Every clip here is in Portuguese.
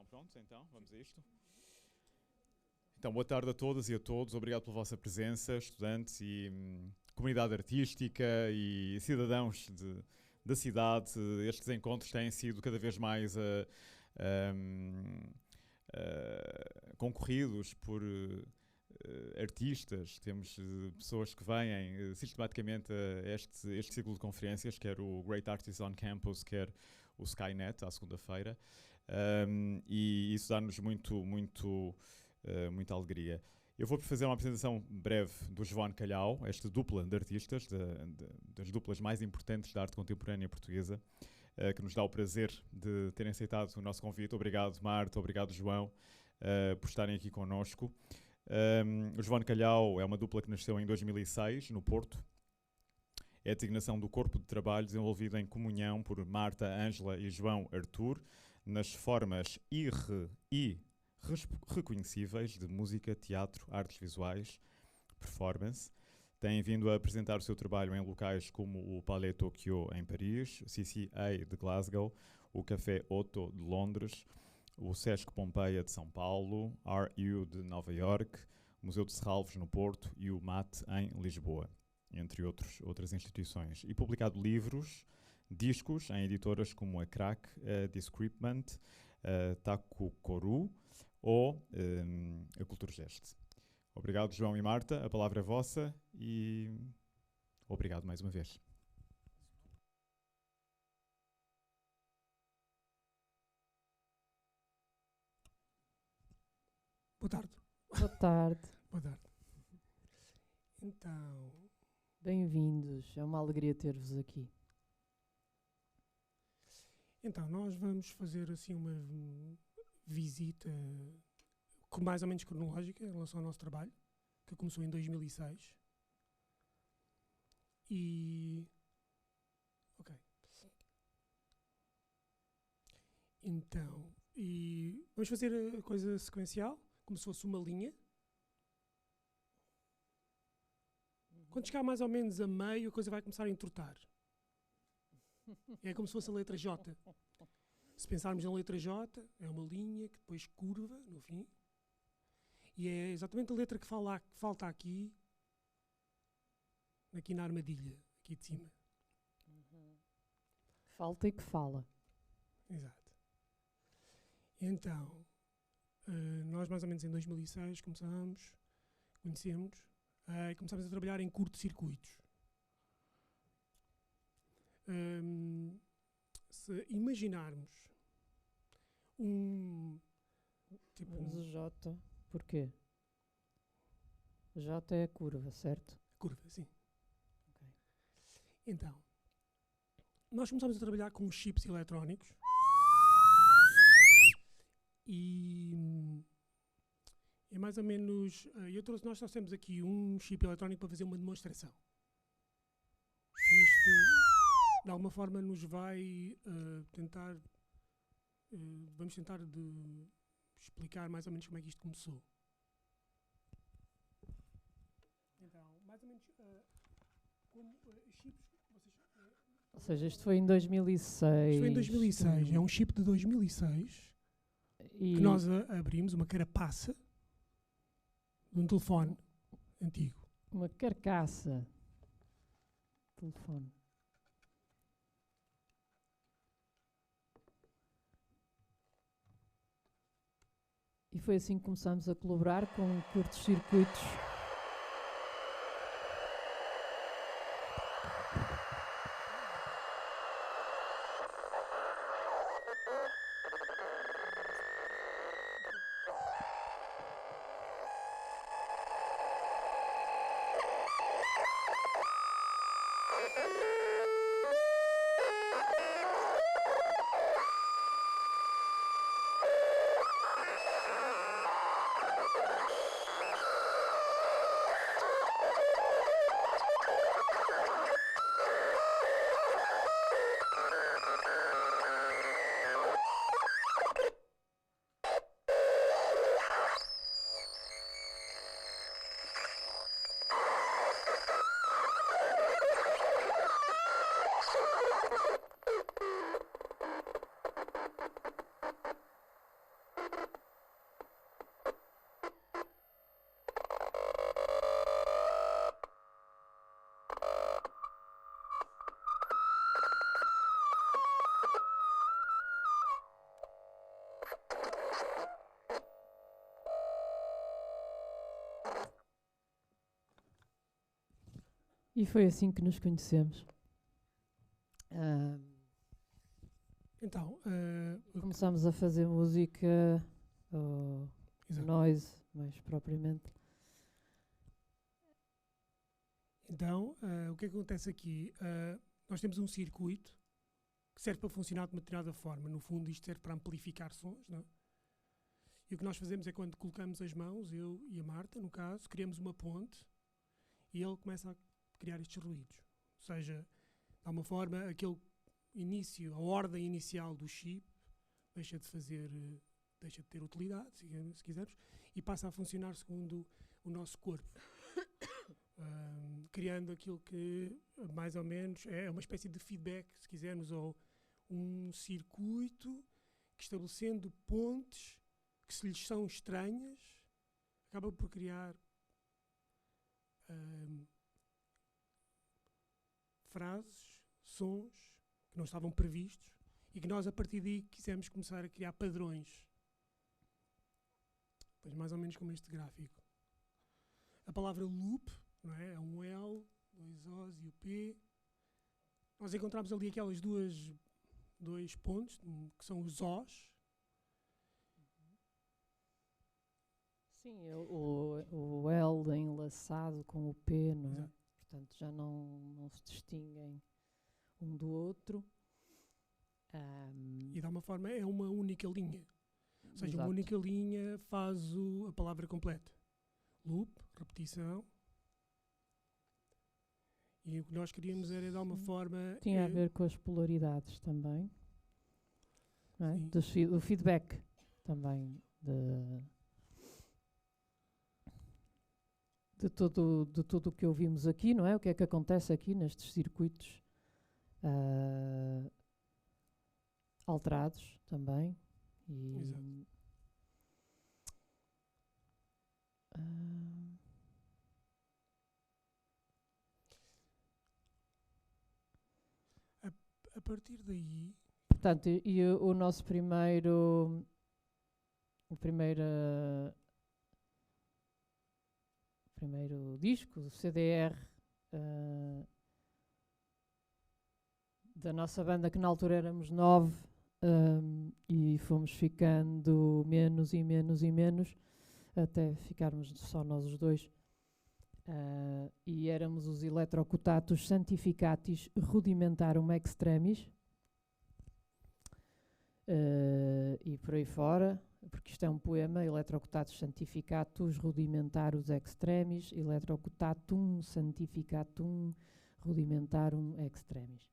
Prontos, então, vamos a isto. Então, boa tarde a todas e a todos. Obrigado pela vossa presença, estudantes e comunidade artística e cidadãos da cidade. Estes encontros têm sido cada vez mais concorridos por artistas. Temos pessoas que vêm sistematicamente a este ciclo de conferências, quer o Great Artists on Campus, quer o Skynet, à segunda-feira. E isso dá-nos muita alegria. Eu vou fazer uma apresentação breve do João Calhau, esta dupla de artistas, das duplas mais importantes da arte contemporânea portuguesa, que nos dá o prazer de terem aceitado o nosso convite. Obrigado, Marta, obrigado, João, por estarem aqui connosco. O João Calhau é uma dupla que nasceu em 2006, no Porto. É a designação do corpo de trabalho desenvolvido em comunhão por Marta, Ângela e João Artur, nas formas reconhecíveis de música, teatro, artes visuais, performance. Têm vindo a apresentar o seu trabalho em locais como o Palais Tokyo em Paris, o CCA de Glasgow, o Café Otto de Londres, o Sesc Pompeia de São Paulo, RU de Nova York, o Museu de Serralves no Porto e o MAT em Lisboa, entre outras instituições. E publicado livros, discos em editoras como a Crack, a Discrepant, a Taku Koru ou a Culturgest. Obrigado, João e Marta, a palavra é vossa e obrigado mais uma vez. Boa tarde. Boa tarde. Boa tarde. Então, Bem-vindos, é uma alegria ter-vos aqui. nós vamos fazer assim uma visita mais ou menos cronológica em relação ao nosso trabalho, que começou em 2006. Ok. Então, vamos fazer a coisa sequencial, como se fosse uma linha. Quando chegar mais ou menos a meio, a coisa vai começar a entortar. É como se fosse a letra J. Se pensarmos na letra J, é uma linha que depois curva no fim. E é exatamente a letra que falta aqui na armadilha, aqui de cima. Falta e que fala. Exato. Então, nós mais ou menos em 2006 conhecemos e começámos a trabalhar em curto-circuitos. Se imaginarmos Mas o J, porquê? J é a curva, certo? Curva, sim. Ok. Então, nós começámos a trabalhar com chips eletrónicos e é mais ou menos... nós trouxemos aqui um chip eletrónico para fazer uma demonstração. Isto, de alguma forma, nos vai tentar... vamos tentar explicar mais ou menos como é que isto começou. Então, mais ou menos, como chips... Ou seja, isto foi em 2006. Isto foi em 2006. É um chip de 2006 que nós abrimos, uma carapaça de um telefone antigo. Uma carcaça. Telefone. E foi assim que começámos a colaborar com curtos-circuitos. E foi assim que nos conhecemos. Então, Começámos a fazer música, ou exato. noise, mais propriamente. Então, o que é que acontece aqui? Nós temos um circuito que serve para funcionar de uma determinada forma. No fundo, isto serve para amplificar sons, não é? E o que nós fazemos é, quando colocamos as mãos, eu e a Marta, no caso, criamos uma ponte e ele começa a criar estes ruídos. Ou seja, de alguma forma, aquele início, a ordem inicial do chip deixa de ter utilidade, se quisermos, e passa a funcionar segundo o nosso corpo. Criando aquilo que, mais ou menos, é uma espécie de feedback, se quisermos, ou um circuito que, estabelecendo pontes que se lhes são estranhas, acaba por criar frases, sons que não estavam previstos e que nós, a partir daí, quisemos começar a criar padrões. Pois, mais ou menos como este gráfico. A palavra loop, não é? É um L, dois O's e o P. Nós encontramos ali aquelas dois pontos, que são os O's. Sim, o L enlaçado com o P, não é? Exato. Portanto, já não se distinguem um do outro. E de alguma forma é uma única linha. Ou seja, Exato. uma única linha faz a palavra completa. Loop, repetição. E o que nós queríamos era, de alguma forma... Tinha a ver com as polaridades também. Não é? Sim. Do feedback também. De tudo o que ouvimos aqui, não é? O que é que acontece aqui nestes circuitos alterados também. Exato. A partir daí... Portanto, e o nosso primeiro disco, o CDR, da nossa banda, que na altura éramos 9, e fomos ficando menos e menos e menos, até ficarmos só nós os dois. E éramos os Electrocutatus Santificatis Rudimentarum Extremis, e por aí fora, porque isto é um poema: Electrocutatus Santificatus Rudimentarus Extremis, Electrocutatum Santificatum Rudimentarum Extremis.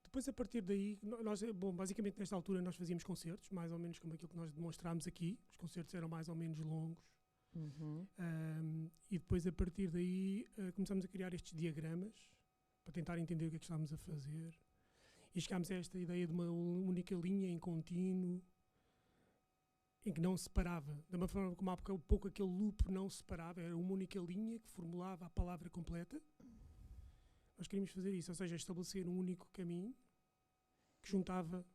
Depois, a partir daí, basicamente nesta altura nós fazíamos concertos, mais ou menos como aquilo que nós demonstrámos aqui. Os concertos eram mais ou menos longos. Uhum. E depois, a partir daí, começámos a criar estes diagramas para tentar entender o que é que estávamos a fazer. E chegámos a esta ideia de uma única linha em contínuo, em que não separava. Da mesma forma como há pouco aquele loop não separava, era uma única linha que formulava a palavra completa. Nós queríamos fazer isso, ou seja, estabelecer um único caminho que juntava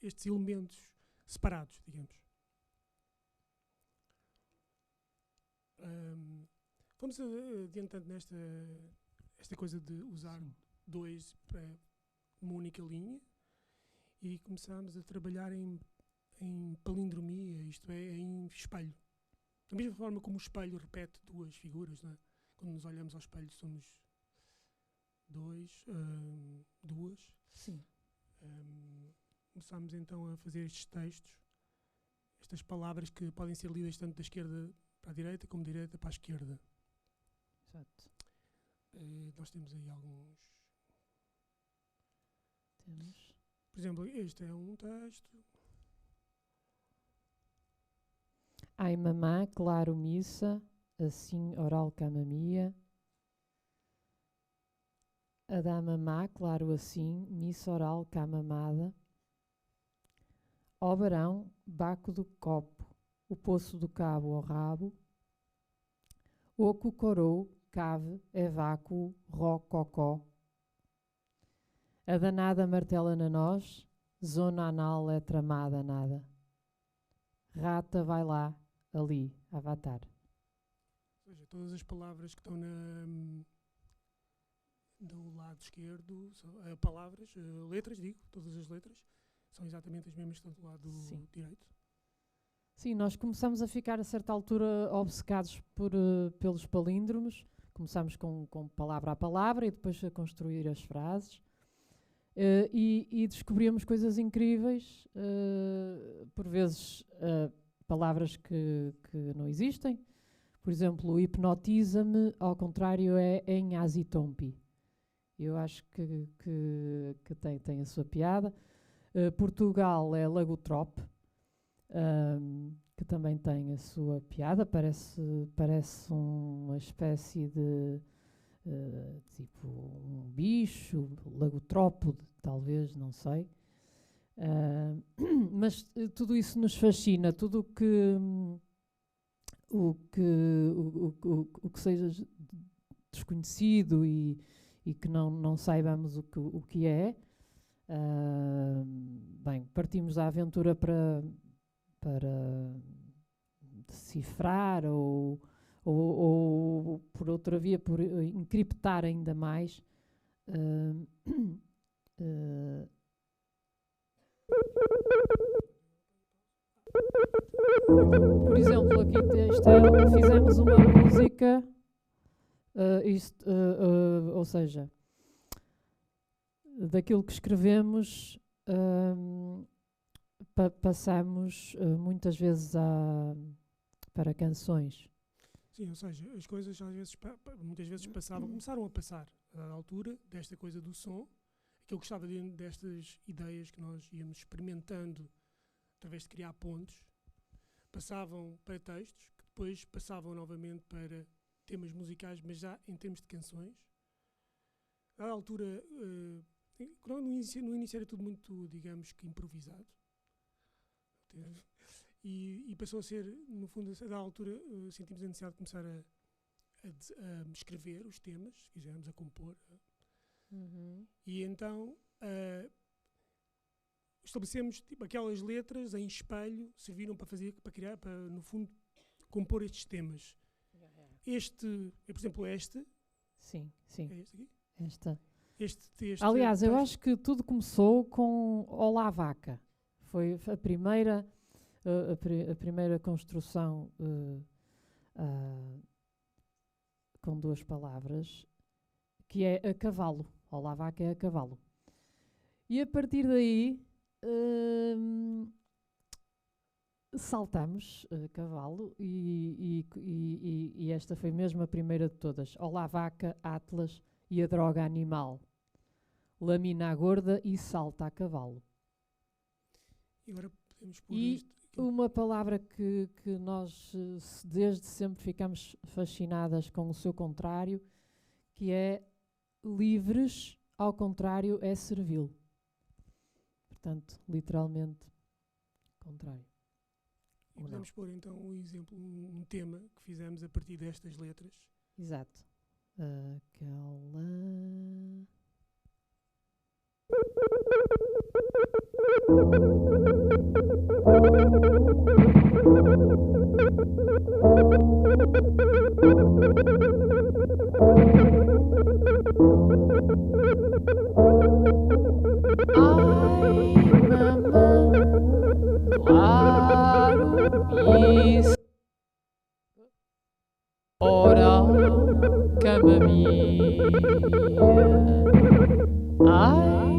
estes elementos separados, digamos. Fomos adiantando esta coisa de usar dois para uma única linha e começámos a trabalhar em palindromia, isto é, em espelho. Da mesma forma como o espelho repete duas figuras, não é? Quando nos olhamos ao espelho somos duas. Sim. Começámos então a fazer estes textos, estas palavras que podem ser lidas tanto da esquerda para a direita como da direita para a esquerda. Exato. Nós temos aí alguns... Temos. Por exemplo, este é um texto. Ai mamã, claro missa, assim oral camamia. A da mamá, claro assim, missa oral camamada. Ó barão, baco do copo, o poço do cabo ao rabo. Oco corou, cave, é vácuo, ró, cocó. A danada martela na nós, zona anal é tramada nada. Rata vai lá, ali. Avatar. Ou seja, todas as palavras que estão do lado esquerdo, palavras, letras, todas as letras, são exatamente as mesmas que estão do lado direito. Sim, nós começamos a ficar a certa altura obcecados pelos palíndromos. Começamos com palavra a palavra e depois a construir as frases. E descobríamos coisas incríveis, por vezes palavras que não existem. Por exemplo, o hipnotiza-me, ao contrário, é em azitompi. Eu acho que tem a sua piada. Portugal é lagotrope, que também tem a sua piada. Parece uma espécie de tipo um bicho, lagotrópode, talvez, não sei. Mas tudo isso nos fascina, tudo o que seja desconhecido e que não saibamos o que é. Bem, partimos da aventura para decifrar ou por outra via, por encriptar ainda mais. Por exemplo, aqui fizemos uma música, ou seja, daquilo que escrevemos, passamos muitas vezes para canções. Sim, ou seja, as coisas às vezes, muitas vezes começaram a passar à altura desta coisa do som, aquilo que estava dentro destas ideias que nós íamos experimentando através de criar pontos, passavam para textos, que depois passavam novamente para temas musicais, mas já em termos de canções. À altura, no início era tudo muito, digamos que improvisado. E passou a ser, no fundo, da altura, sentimos a necessidade de começar a escrever os temas, se quisermos, a compor. Uhum. E então estabelecemos aquelas letras em espelho, serviram para criar, no fundo, compor estes temas. Por exemplo, este. Sim. É este aqui? Este. Aliás, eu acho que tudo começou com Olá Vaca. Foi a primeira construção com duas palavras, que é a cavalo. Olá Vaca é a cavalo. E a partir daí saltamos cavalo e esta foi mesmo a primeira de todas. Olá Vaca, Atlas e a droga animal. Lamina a gorda e salta a cavalo. E agora podemos pôr uma palavra que nós desde sempre ficamos fascinadas com o seu contrário, que é livres, ao contrário, é servil. Portanto, literalmente, contrário. E podemos pôr então um exemplo, um tema que fizemos a partir destas letras. Exato. Aquela... Ora, cama minha, ai,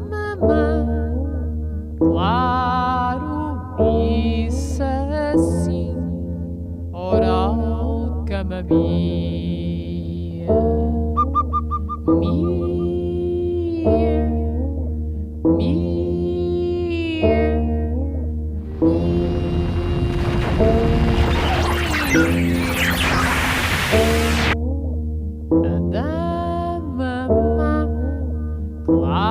mamã, claro, isso assim, ora, cama minha, Claro.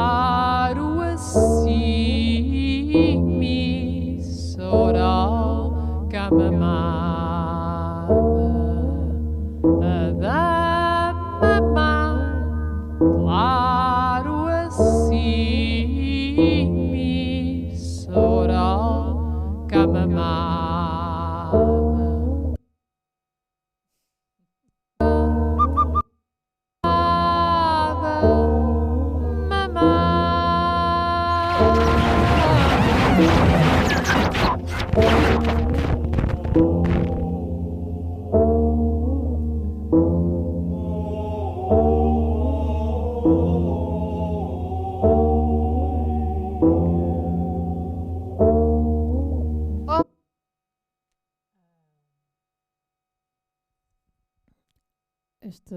esta...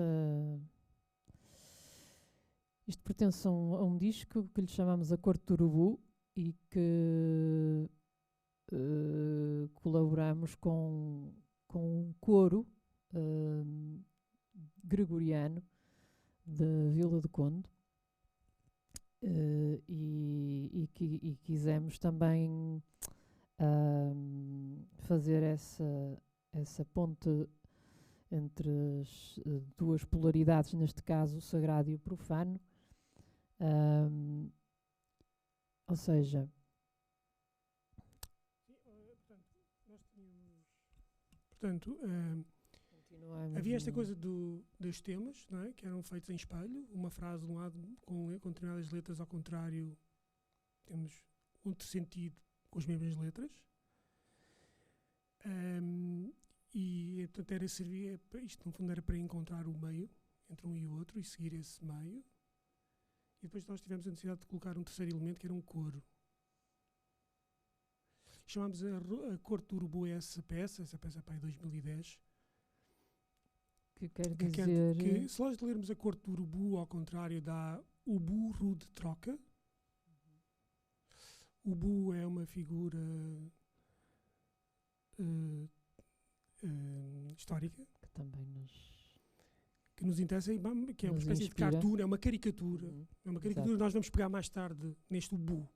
Isto pertence a um disco que lhe chamamos A Corte do Urubu e que colaboramos com um coro gregoriano de Vila do Conde. E quisemos também fazer essa ponte entre as duas polaridades, neste caso o sagrado e o profano. Ou seja, portanto, havia esta coisa dos temas, não é? Que eram feitos em espelho, uma frase de um lado com determinadas letras ao contrário, temos outro sentido com as mesmas letras. E portanto isto no fundo era para encontrar o meio entre um e o outro e seguir esse meio. E depois nós tivemos a necessidade de colocar um terceiro elemento que era um coro. Chamámos a Corte do Urubu essa peça para 2010. Que quer dizer... Que, se nós lermos a Corte do Urubu, ao contrário, dá o burro de troca. O Bu é uma figura histórica. Que também nos interessa, que é uma espécie inspira. de cartoon, é uma caricatura. É uma caricatura que nós vamos pegar mais tarde neste Bu.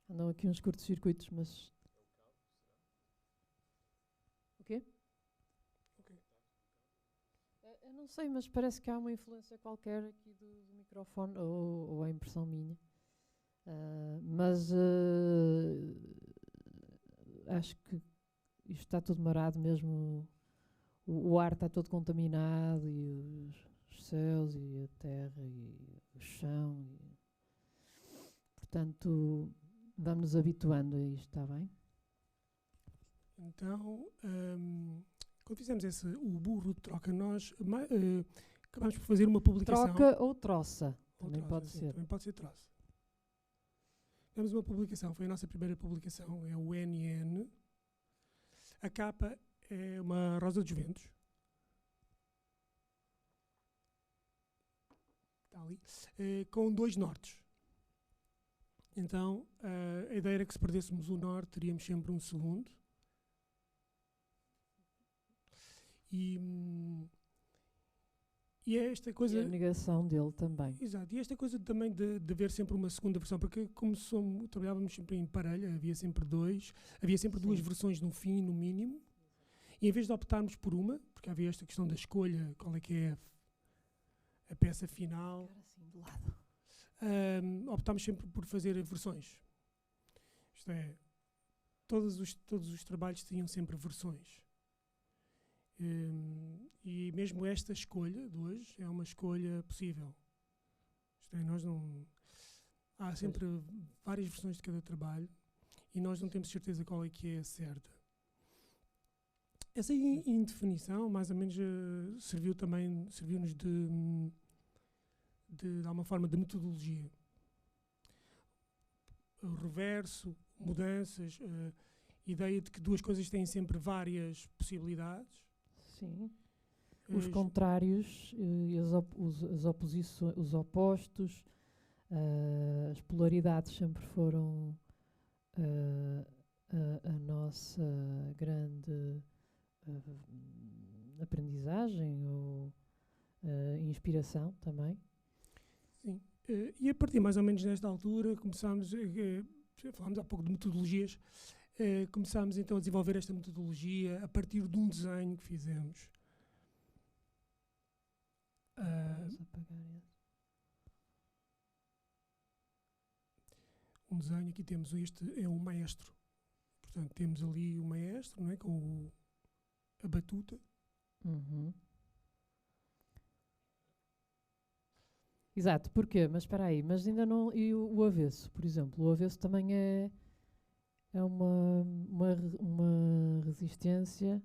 Andam aqui uns curtos-circuitos, mas... O quê? Eu não sei, mas parece que há uma influência qualquer aqui do microfone, ou a impressão minha. Mas acho que isto está tudo marado mesmo. O ar está todo contaminado, e os céus, e a terra, e o chão. Portanto, vamos-nos habituando a isto, está bem? Então, quando fizemos o burro de troca, nós acabámos por fazer uma publicação. Troca ou troça, também pode ser. Também pode ser troça. Fizemos uma publicação, foi a nossa primeira publicação, é o NN. A capa é uma rosa dos ventos. Está ali. Com 2 nortes. Então, a ideia era que se perdêssemos o norte, teríamos sempre um segundo. E é esta coisa... E a negação dele também. Exato. E esta coisa também de haver sempre uma segunda versão, porque como trabalhávamos sempre em parelha, havia sempre duas versões no fim, no mínimo, e em vez de optarmos por uma, porque havia esta questão da escolha, qual é que é a peça final, Assim, de lado. optámos sempre por fazer versões. Isto é, todos os trabalhos tinham sempre versões. E mesmo esta escolha de hoje é uma escolha possível. Isto é, há sempre várias versões de cada trabalho e nós não temos certeza qual é que é a certa. Essa indefinição, mais ou menos, serviu-nos de alguma forma de metodologia. O reverso, mudanças, ideia de que duas coisas têm sempre várias possibilidades. Sim. Os contrários, os opostos, as polaridades sempre foram a nossa grande aprendizagem ou inspiração também. Sim. E a partir mais ou menos nesta altura começámos, falámos há pouco de metodologias, começámos então a desenvolver esta metodologia a partir de um desenho que fizemos. Vamos apagar esse. Um desenho, aqui temos este, é um maestro. Portanto, temos ali o maestro, não é, com a batuta. Uhum. Exato, porquê? Mas espera aí, mas ainda não... E o avesso, por exemplo? O avesso também é uma resistência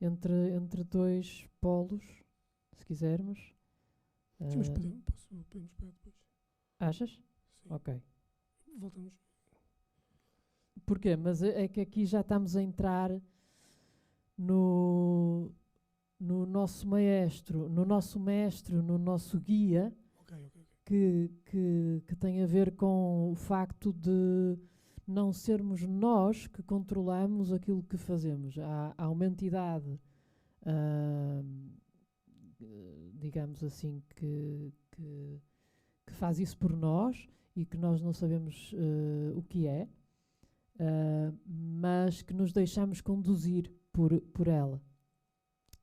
entre dois polos, se quisermos. Sim, mas podemos pegar depois. Achas? Sim. Ok. Voltamos. Porquê? Mas é que aqui já estamos a entrar no nosso maestro, no nosso guia, que tem a ver com o facto de não sermos nós que controlamos aquilo que fazemos. Há uma entidade, digamos assim, que faz isso por nós e que nós não sabemos o que é, mas que nos deixamos conduzir por ela.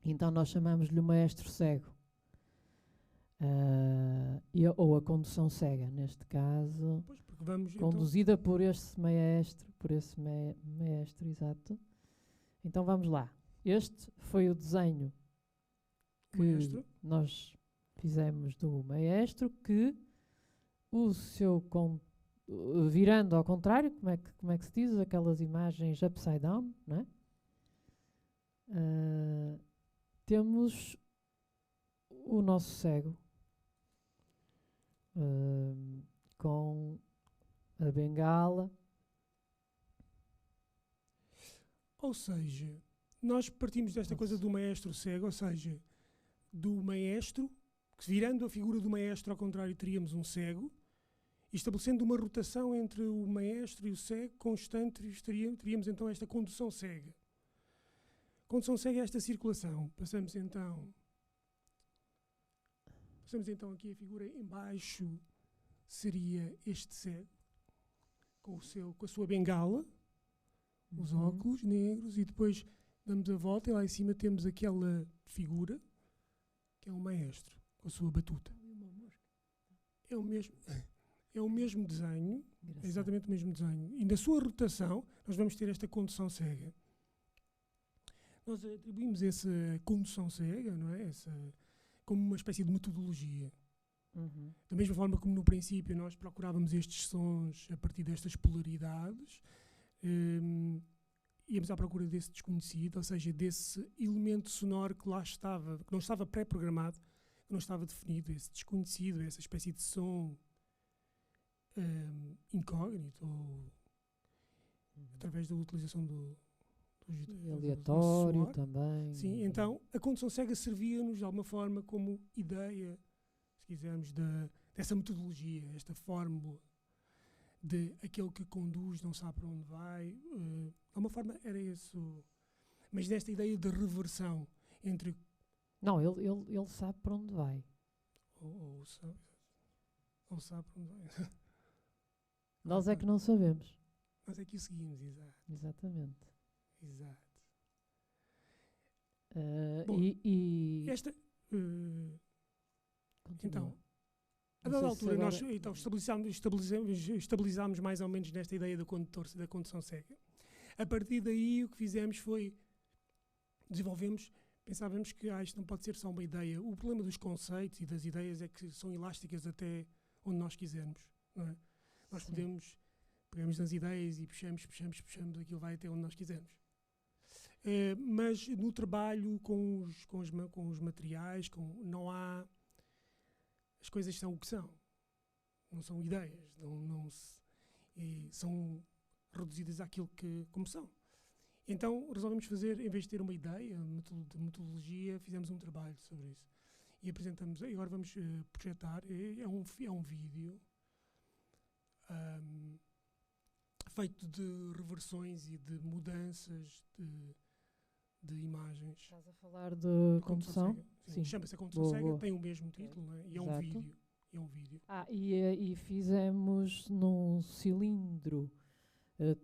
Então nós chamamos-lhe o maestro cego. Ou a condução cega, neste caso, conduzida então por esse maestro, exato. Então vamos lá. Este foi o desenho que nós fizemos do maestro, que o seu virando ao contrário, como é que se diz, aquelas imagens upside down, não é? Temos o nosso cego com a bengala. Ou seja, nós partimos desta coisa do maestro cego, ou seja, do maestro, que virando a figura do maestro ao contrário teríamos um cego, e estabelecendo uma rotação entre o maestro e o cego constante, teríamos então esta condução cega. Condução cega é esta circulação. Passamos então aqui a figura em baixo, seria este cego, com a sua bengala, os óculos negros, e depois damos a volta e lá em cima temos aquela figura, que é o maestro, com a sua batuta. É o mesmo desenho, é exatamente o mesmo desenho. E na sua rotação, nós vamos ter esta condução cega. Nós atribuímos essa condução cega, não é? Como uma espécie de metodologia. Da mesma forma como no princípio nós procurávamos estes sons a partir destas polaridades, íamos à procura desse desconhecido, ou seja, desse elemento sonoro que lá estava, que não estava pré-programado, que não estava definido, esse desconhecido, essa espécie de som incógnito, ou através da utilização do aleatório também. Sim, então a condução cega servia-nos de alguma forma como ideia, se quisermos, dessa metodologia, esta fórmula de aquele que conduz não sabe para onde vai. De alguma forma era isso. Mas desta ideia de reversão entre... Não, ele sabe para onde vai. Ou sabe para onde vai. Nós é que não sabemos. Nós é que o seguimos, exato. Exatamente. Exato. Bom, esta... então, a dada altura, nós então, estabilizámos mais ou menos nesta ideia da condução cega. A partir daí, o que fizemos foi pensávamos que isto não pode ser só uma ideia. O problema dos conceitos e das ideias é que são elásticas até onde nós quisermos, não é? Nós pegamos nas ideias e puxamos, aquilo vai até onde nós quisermos. Mas no trabalho com os materiais, não há... As coisas são o que são. Não são ideias. São reduzidas àquilo como são. Então resolvemos fazer, em vez de ter uma ideia de metodologia, fizemos um trabalho sobre isso. E apresentamos, e agora vamos projetar, é um vídeo feito de reversões e de mudanças de imagens. Estás a falar de condução? Sim. Chama-se a condução cega, tem o mesmo título, não é? E é um vídeo. E fizemos num cilindro, é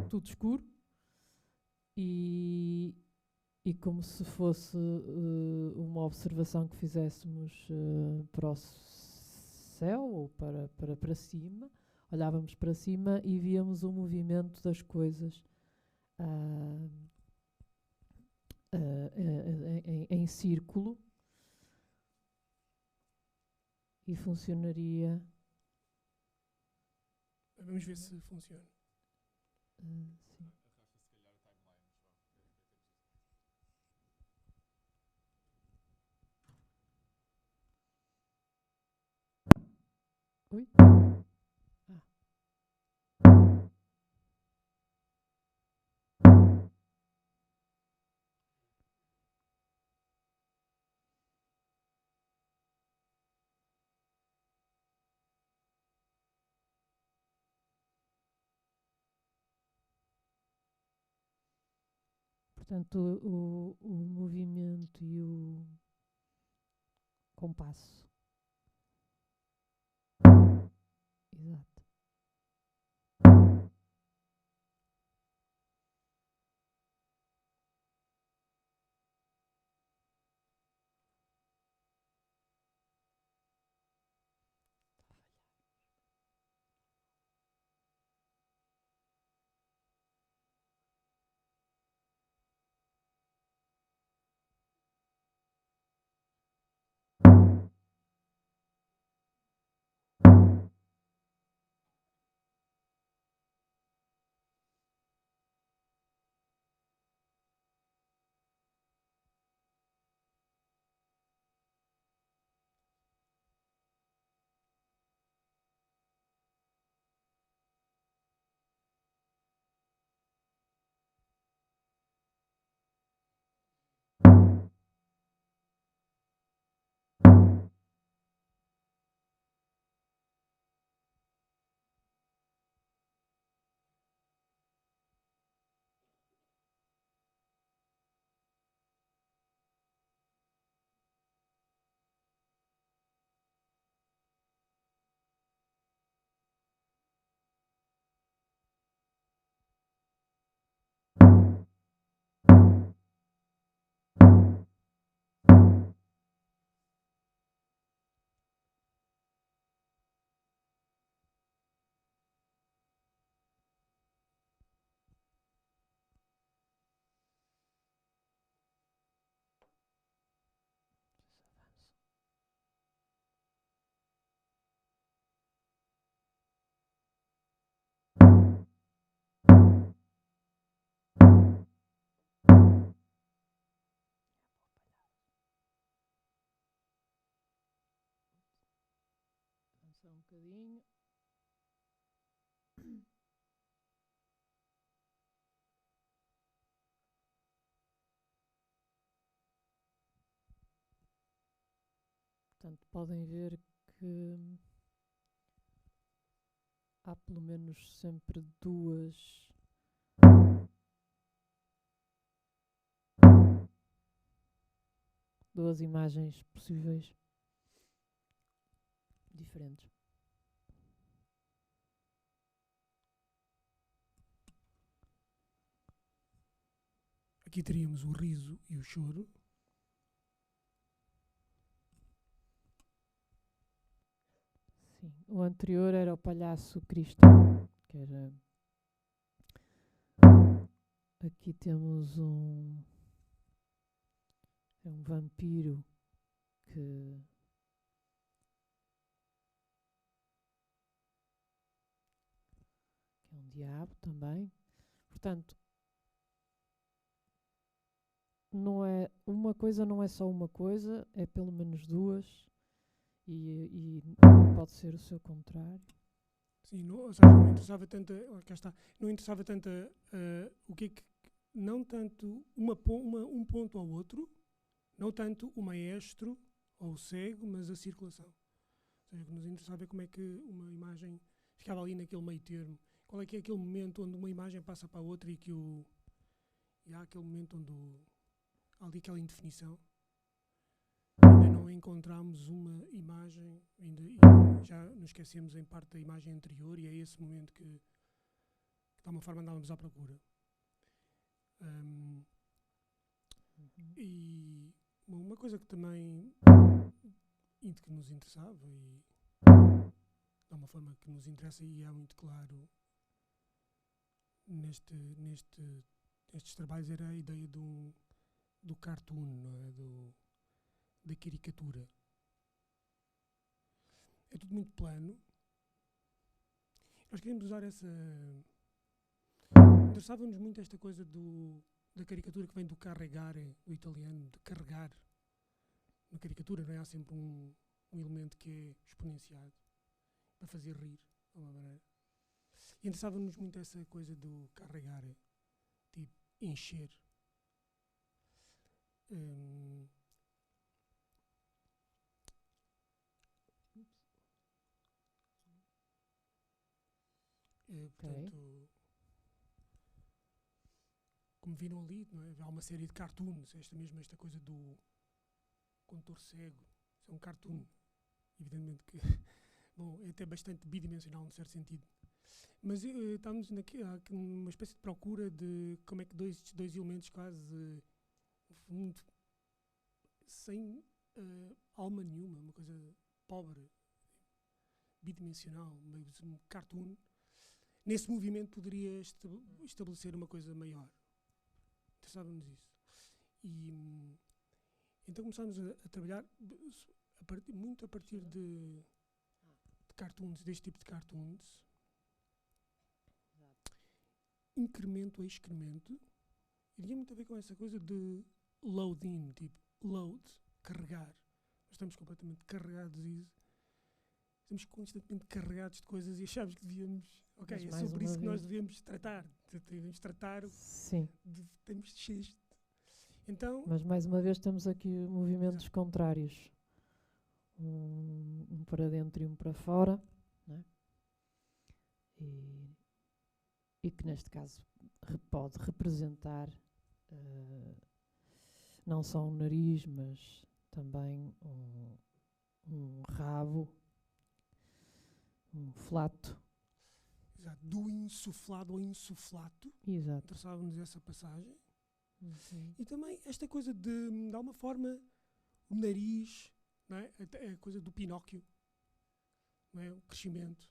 tudo escuro, e como se fosse uma observação que fizéssemos para o céu ou para cima, olhávamos para cima e víamos o movimento das coisas em círculo, e funcionaria. Vamos ver se funciona. Sim. Oi? Portanto, o movimento e o compasso. Exato. Avançar um bocadinho. Portanto, podem ver que há pelo menos sempre duas imagens possíveis diferentes. Aqui teríamos o riso e o choro. Sim. O anterior era o palhaço cristão, que era... Aqui temos um vampiro que é um diabo também. Portanto, não é uma coisa, não é só uma coisa, é pelo menos duas e pode ser o seu contrário. Sim, não, ou seja, não interessava tanto, cá está, não interessava tanto o que é que, não tanto um ponto ao outro, não tanto o maestro ou o cego, mas a circulação. Ou seja, o que nos interessava é como é que uma imagem ficava ali naquele meio termo. Qual é que é aquele momento onde uma imagem passa para a outra e há aquele momento onde há ali aquela indefinição. Ainda não encontramos uma imagem, e já nos esquecemos em parte da imagem anterior, e é esse momento que de alguma forma andávamos à procura. E bom, uma coisa que também que nos interessava e de alguma forma que nos interessa e é muito claro nestes trabalhos era a ideia do cartoon, não é? Da caricatura. É tudo muito plano. Nós queríamos usar essa... Interessava-nos muito esta coisa da caricatura que vem do carregare, do italiano, de carregar. Na caricatura, não é? Há sempre um elemento que é exponenciado para fazer rir, de alguma maneira. E interessava-nos muito essa coisa do carregare, tipo, encher. Portanto, como viram ali, não é? Há uma série de cartoons, esta coisa do condutor cego, isso é um cartoon, evidentemente que bom, é até bastante bidimensional, num certo sentido. Mas estamos aqui numa espécie de procura de como é que estes dois elementos quase muito, sem alma nenhuma, uma coisa pobre, bidimensional, mas um cartoon, nesse movimento poderia estabelecer uma coisa maior. Interessava-nos isso. E então começámos a trabalhar muito a partir de cartoons, deste tipo de cartoons. Incremento a excremento. E tinha muito a ver com essa coisa de load-in, tipo load, carregar. Nós estamos completamente carregados e estamos constantemente carregados de coisas e achámos que devíamos... Ok, é sobre isso que nós devíamos tratar. Devemos tratar... Sim. Estamos cheios. Então... Mas mais uma vez temos aqui movimentos contrários. Um para dentro e um para fora, né? E que neste caso pode representar não só um nariz, mas também um rabo, um flato. Exato, do insuflado ao insuflato. Exato. Interessava-nos essa passagem. Uhum. E também esta coisa de alguma forma, o nariz, não é? A coisa do Pinóquio, não é? O crescimento.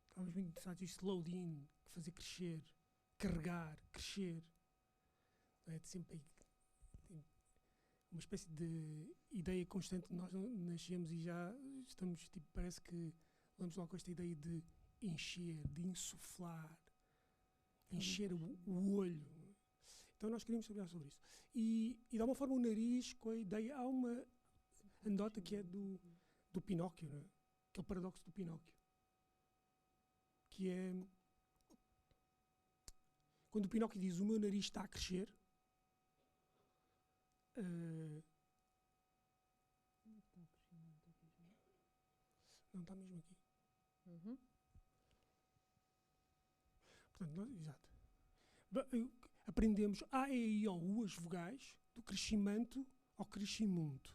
Estávamos muito interessados em load-in, fazer crescer, carregar, crescer. Não é? Sempre uma espécie de ideia constante. Nós nascemos e já estamos, tipo, parece que vamos logo com esta ideia de encher, de insuflar, encher o olho. Então nós queríamos trabalhar sobre isso. E de alguma forma o nariz, com a ideia, há uma anedota que é do Pinóquio, não é? Aquele paradoxo do Pinóquio. Que é quando o Pinóquio diz o meu nariz está a crescer, não está mesmo aqui. Uhum. Portanto, exato. Aprendemos A, E, I, O, U, as vogais, do crescimento ao crescimento.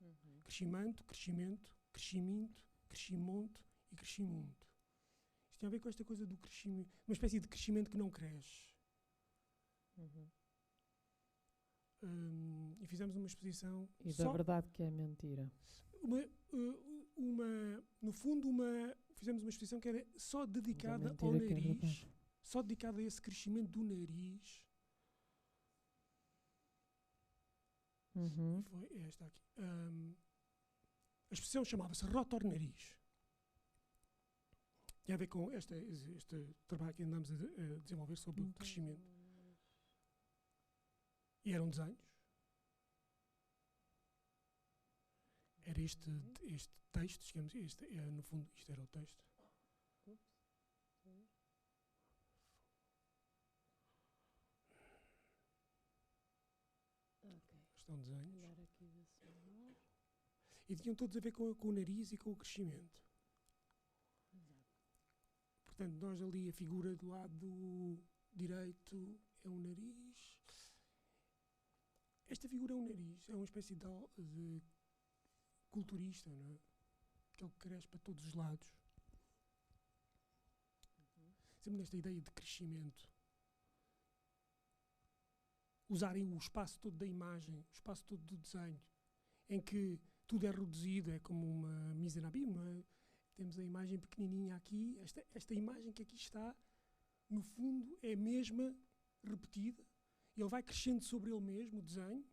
Uhum. Crescimento, crescimento, crescimento, crescimonto e crescimunto. Isto tem a ver com esta coisa do crescimento, uma espécie de crescimento que não cresce. Uhum. E fizemos uma exposição... E da verdade que é mentira. No fundo, fizemos uma exposição que era só dedicada ao nariz, só dedicada a esse crescimento do nariz. Uhum. Foi esta aqui. A exposição chamava-se Rotor-Nariz. Tem a ver com este trabalho que andamos a desenvolver sobre o crescimento. E eram desenhos. Era este texto, digamos, no fundo, isto era o texto. Estão desenhos. E tinham todos a ver com o nariz e com o crescimento. Portanto, nós ali, a figura do lado direito é um nariz. Esta figura é um nariz, é uma espécie de culturista, não é? Aquele que cresce para todos os lados. Sempre nesta ideia de crescimento. Usarem o espaço todo da imagem, o espaço todo do desenho, em que tudo é reduzido, é como uma mise en abîme, não é? Temos a imagem pequenininha aqui, esta imagem que aqui está, no fundo, é a mesma, repetida, e ele vai crescendo sobre ele mesmo, o desenho,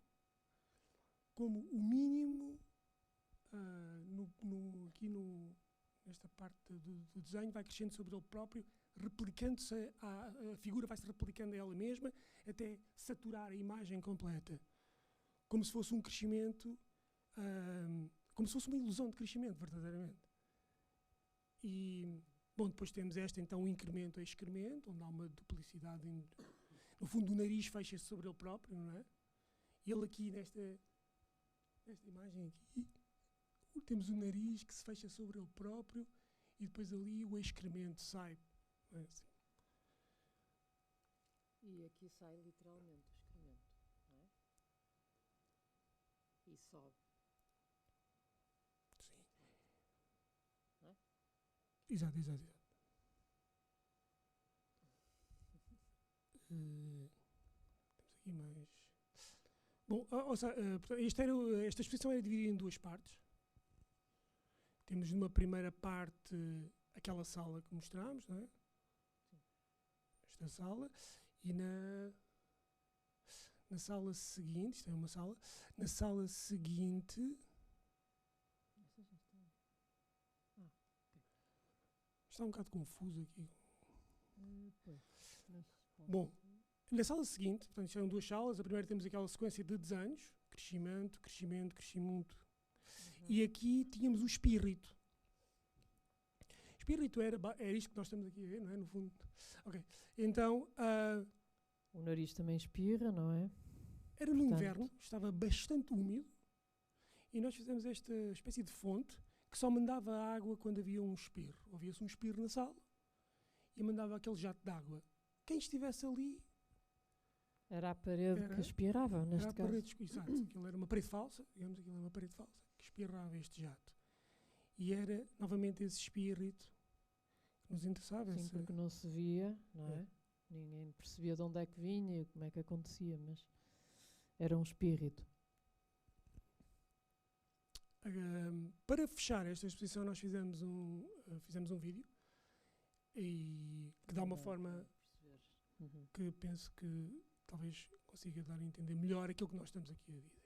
como o mínimo, nesta parte do desenho, vai crescendo sobre ele próprio, replicando-se, a figura vai se replicando a ela mesma, até saturar a imagem completa. Como se fosse um crescimento, como se fosse uma ilusão de crescimento, verdadeiramente. E, bom, depois temos então, o incremento a excremento, onde há uma duplicidade. No fundo, o nariz fecha-se sobre ele próprio, não é? E ele aqui, nesta imagem aqui, temos o nariz que se fecha sobre ele próprio e depois ali o excremento sai. Não é assim? E aqui sai literalmente o excremento, não é? E sobe. Sim. Não é? Exato, exato, exato. Temos aqui mais. Bom, portanto, esta exposição era dividida em duas partes. Temos numa primeira parte aquela sala que mostramos, não é? Sim. Esta sala. E na sala seguinte, isto é uma sala, na sala seguinte. Essa já está. Ok. Está um bocado confuso aqui. Pois, mas Bom, na sala seguinte, portanto, isto são duas salas. A primeira temos aquela sequência de desenhos, crescimento, crescimento, crescimento. E aqui tínhamos o espírito. Espírito era isto que nós estamos aqui a ver, não é? No fundo. Ok. Então, o nariz também espirra, não é? era no Portanto, inverno, estava bastante úmido. E nós fizemos esta espécie de fonte que só mandava água quando havia um espirro. Ouvia-se um espirro na sala e mandava aquele jato de água. Quem estivesse ali... Era a parede que espirrava, neste era a caso. parede, exato. Aquilo era uma parede falsa, digamos, aquilo era uma parede falsa, que espirrava este jato. E era, novamente, esse espírito que nos interessava. Sim, porque não se via, não é? Ninguém percebia de onde é que vinha e como é que acontecia, mas era um espírito. Para fechar esta exposição, nós fizemos um vídeo e que dá uma forma que penso que talvez consiga dar a entender melhor aquilo que nós estamos aqui a dizer.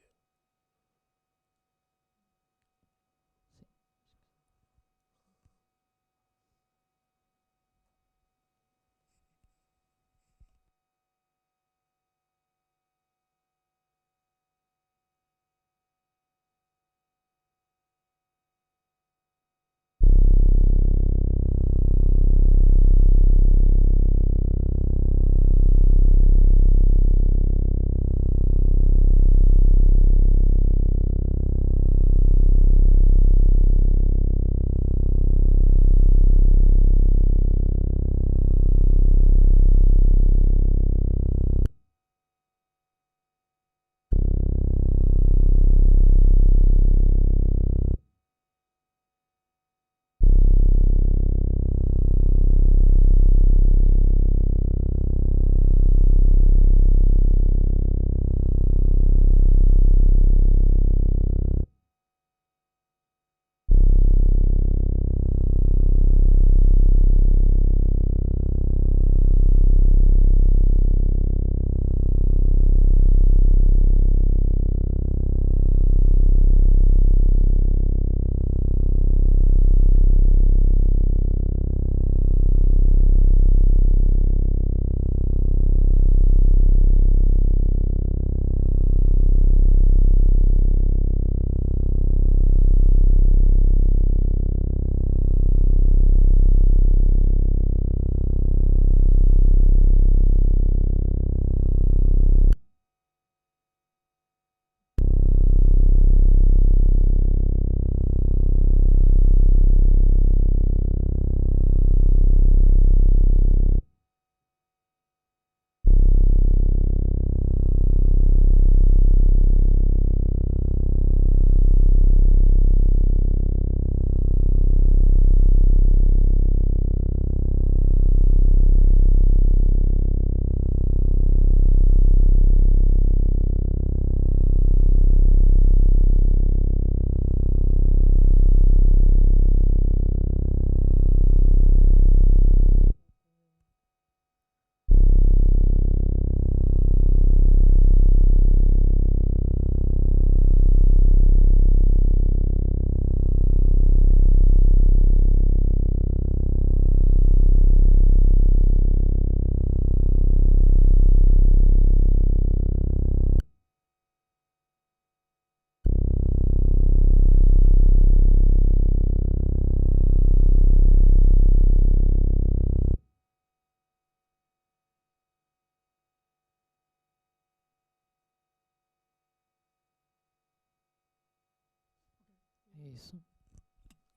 É isso.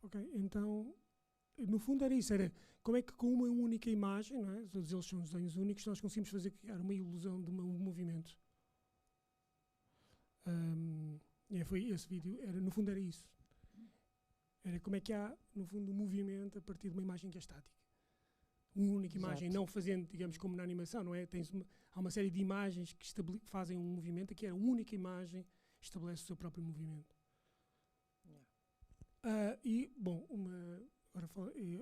Ok, então no fundo era isso, era como é que com uma única imagem, não é? Todos eles são desenhos únicos, nós conseguimos criar uma ilusão de um movimento. Foi esse vídeo, no fundo era isso. Era como é que há, no fundo, um movimento a partir de uma imagem que é estática. Uma única imagem, não fazendo, digamos, como na animação, não é? Há uma série de imagens que fazem um movimento, aqui era uma única imagem, estabelece o seu próprio movimento.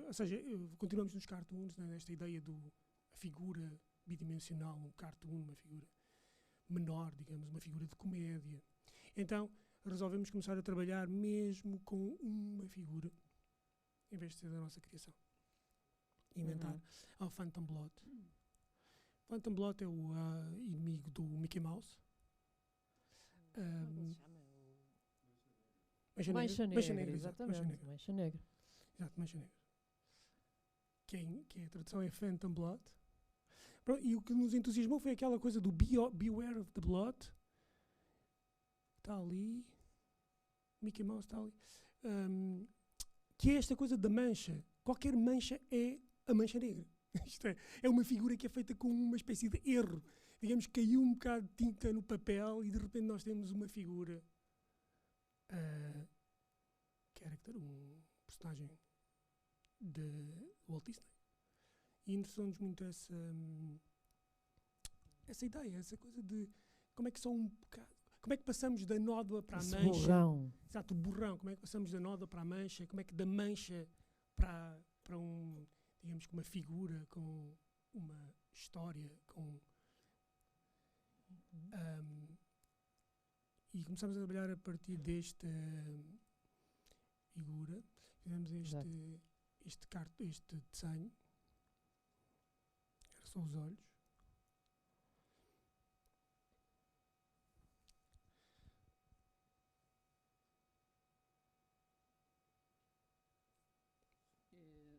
Ou seja, continuamos nos cartoons, né, nesta ideia da figura bidimensional, um cartoon, uma figura menor, digamos, uma figura de comédia. Então, resolvemos começar a trabalhar mesmo com uma figura, em vez de ser da nossa criação. Inventar ao Phantom Blot. Phantom Blot é o inimigo do Mickey Mouse. Mancha Negra, exatamente. Mancha Negra. Exato, Mancha Negra. Que a tradução é Phantom Blot. E o que nos entusiasmou foi aquela coisa do Beware of the Blot. Está ali. Mickey Mouse está ali. Que é esta coisa da mancha. Qualquer mancha é a Mancha Negra. Isto é uma figura que é feita com uma espécie de erro. Digamos que caiu um bocado de tinta no papel e de repente nós temos uma figura. Character, um personagem de Walt Disney. E interessou-nos muito essa ideia, essa coisa de como é que só um bocado. Como é que passamos da nódoa para a mancha? Borrão. Exato, o borrão. Como é que passamos da nódoa para a mancha? Como é que da mancha para digamos, uma figura com uma história, e começamos a trabalhar a partir desta figura. Fizemos este desenho. Era só os olhos.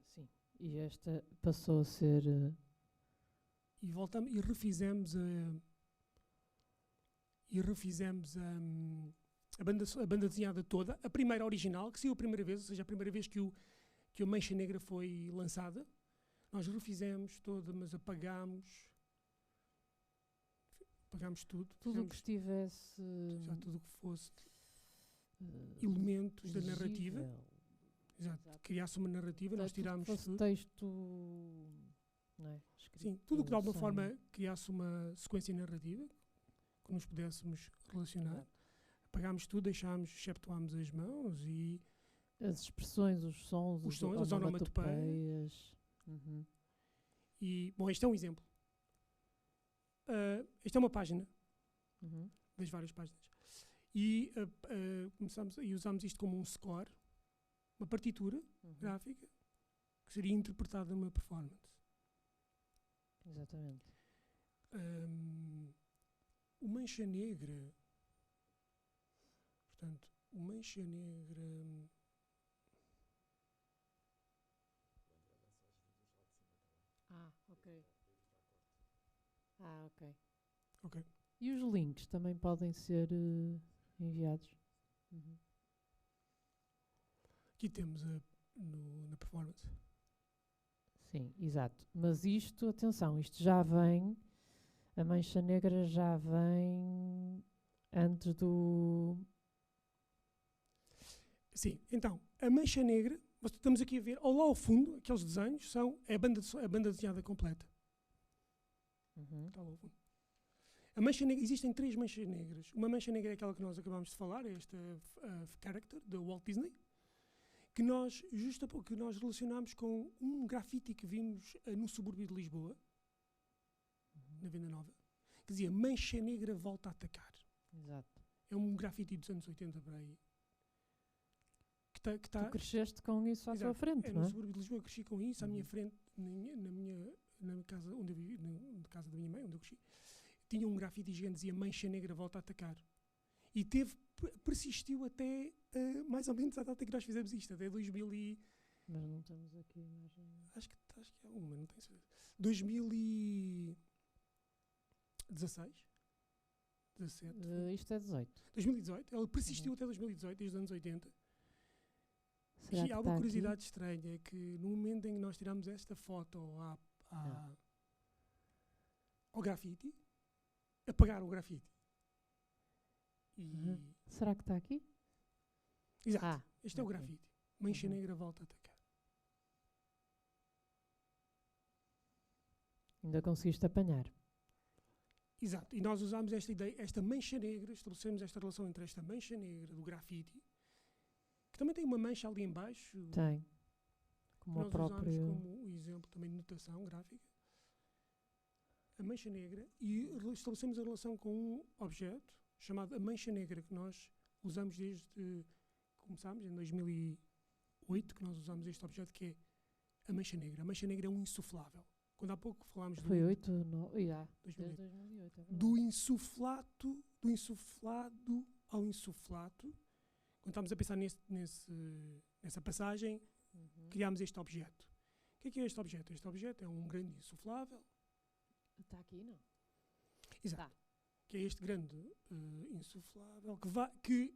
Sim, e esta passou a ser... E voltamos e refizemos a banda desenhada toda, a primeira original, que saiu a primeira vez, ou seja, a primeira vez que a Mancha Negra foi lançada. Nós refizemos toda, mas apagámos tudo. Tudo o que estivesse... Já tudo o que fosse elementos da narrativa. Exato. Criasse uma narrativa, nós tirámos tudo. Texto... Não é? Sim, tudo o que de alguma forma criasse uma sequência narrativa, que nos pudéssemos relacionar. Apagámos tudo, exceptuámos as mãos e... As expressões, os sons, as onomatopeias. E, bom, este é um exemplo. Esta é uma página, das várias páginas. E usámos isto como um score, uma partitura gráfica, que seria interpretada numa performance. Exatamente. O Mancha Negra, portanto, o Mancha Negra... Ok. E os links também podem ser enviados? Aqui temos na performance. Sim, exato. Mas isto, atenção, isto já vem, a Mancha Negra já vem antes do... Sim, então, a Mancha Negra, estamos aqui a ver, ao lá ao fundo, aqueles desenhos, é a banda desenhada completa. Está lá ao fundo. A Mancha Negra, existem 3 manchas negras. Uma mancha negra é aquela que nós acabámos de falar, é esta character, da Walt Disney, que nós relacionámos com um grafite que vimos no subúrbio de Lisboa, na Venda Nova, que dizia Mancha Negra volta a atacar. Exato. É um grafite dos anos 80 para aí. Que tá, tu cresceste com isso à tua frente, não é? No subúrbio de Lisboa eu cresci com isso, à minha frente, na casa onde eu vivi, na casa da minha mãe, onde eu cresci, tinha um grafite gigante que dizia Mancha Negra volta a atacar. E persistiu até mais ou menos à data que nós fizemos isto, até 2000 e... Mas não temos aqui a imagem... Acho que é uma, não tenho certeza. 2016? 17? Isto é 18. 2018. Ela persistiu até 2018, desde os anos 80. Será E que há está uma aqui? curiosidade estranha, que no momento em que nós tiramos esta foto ao grafite, apagaram o grafite. E, Será que está aqui? exato, este é o ok. grafite. Mancha Uhum. negra volta a atacar. Ainda conseguiste apanhar. Exato, e nós usámos esta ideia, esta mancha negra, estabelecemos esta relação entre esta mancha negra do grafite, que também tem uma mancha ali em baixo, Tem. que Como o nós usámos próprio... como exemplo também de notação gráfica, a mancha negra, e estabelecemos a relação com um objeto chamado a mancha negra, que nós usamos desde, começámos em 2008, que nós usamos este objeto que é a mancha negra. A mancha negra é um insuflável. Quando há pouco falámos Foi 8, não... 2008, Desde 2008, é verdade. do insuflado ao insuflato, quando estamos a pensar nessa passagem, criámos este objeto. O que é este objeto? Este objeto é um grande insuflável, Está aqui, não? exato, que é este grande insuflável, que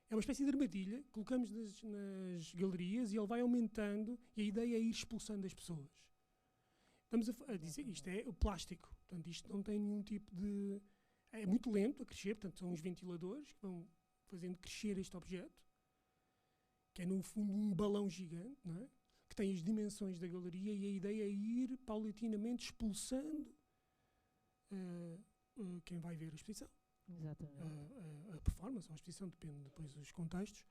é uma espécie de armadilha que colocamos nas galerias e ele vai aumentando, e a ideia é ir expulsando as pessoas. Estamos a dizer, isto é o plástico, portanto isto não tem nenhum tipo de... É muito lento a crescer, portanto são os ventiladores que vão fazendo crescer este objeto, que é no fundo um balão gigante, não é? Que tem as dimensões da galeria, e a ideia é ir paulatinamente expulsando quem vai ver a exposição. Exatamente. A performance ou a exposição, depende depois dos contextos.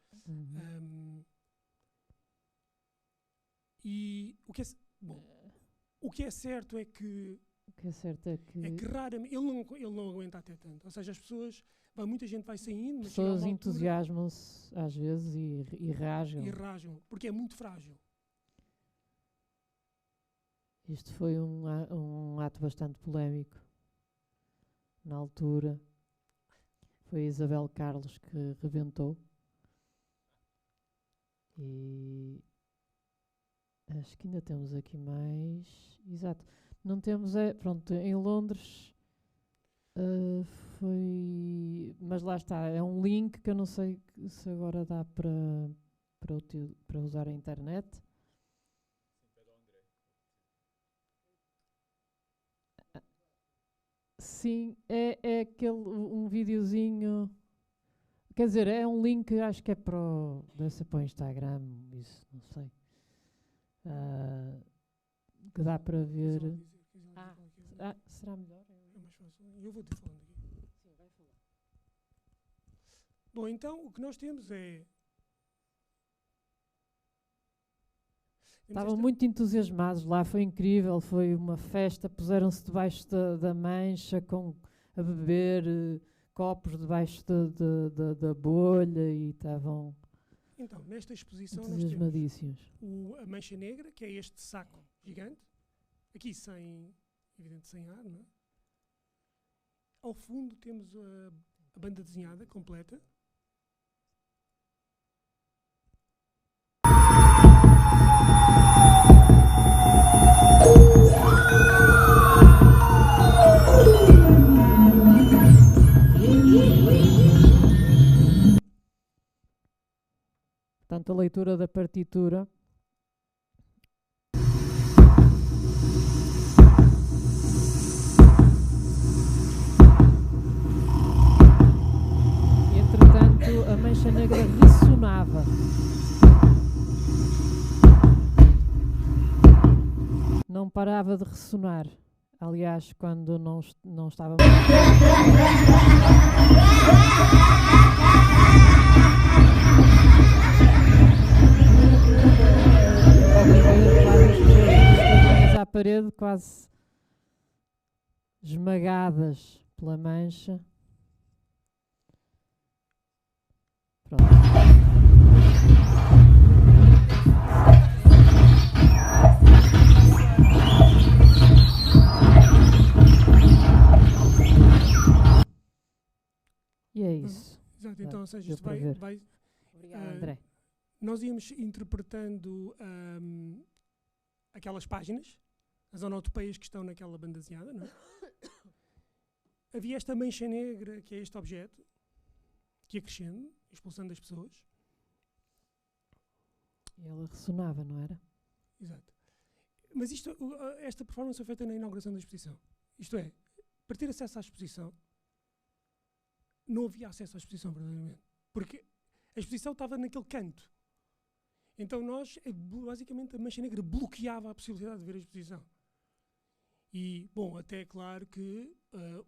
E o que é... Bom, o que é certo é que O que é certo é que raramente ele não aguenta até tanto. Ou seja, as pessoas, muita gente vai saindo, mas chega a pessoas uma altura entusiasmam-se às vezes e rasgam. e rasgam, porque é muito frágil. Isto foi um ato bastante polémico. Na altura, foi a Isabel Carlos que rebentou. E acho que ainda temos aqui mais. Exato. Não temos, pronto, em Londres foi. Mas lá está, é um link que eu não sei se agora dá para usar a internet. Sim, é um videozinho. Quer dizer, é um link, acho que é deve ser para o Instagram, isso, não sei. Que dá para ver. Será melhor? É mais fácil. Eu vou-te falando aqui. Sim, vai falar. Bom, então o que nós temos é... Estavam muito entusiasmados lá, foi incrível, foi uma festa, puseram-se debaixo da mancha a beber copos debaixo da bolha e estavam Então, nesta exposição nós temos entusiasmadíssimos. a mancha negra, que é este saco gigante, aqui sem ar, não é? Ao fundo temos a banda desenhada completa. Portanto, a leitura da partitura. E, entretanto, a mancha negra ressonava. Não parava de ressonar. Aliás, quando não estava... à parede, quase esmagadas pela mancha. Pronto. E é isso. Exato, então, ou seja, deu isto para ver. vai Obrigada, André. nós íamos interpretando aquelas páginas, as onotopeias que estão naquela banda desenhada, não é? Havia esta mancha negra, que é este objeto, que ia crescendo, expulsando as pessoas. E ela ressonava, não era? Exato. Mas esta performance foi feita na inauguração da exposição. Isto é, para ter acesso à exposição, não havia acesso à exposição, verdadeiramente. Porque a exposição estava naquele canto. Então basicamente, a Mancha Negra bloqueava a possibilidade de ver a exposição. E, bom, até é claro que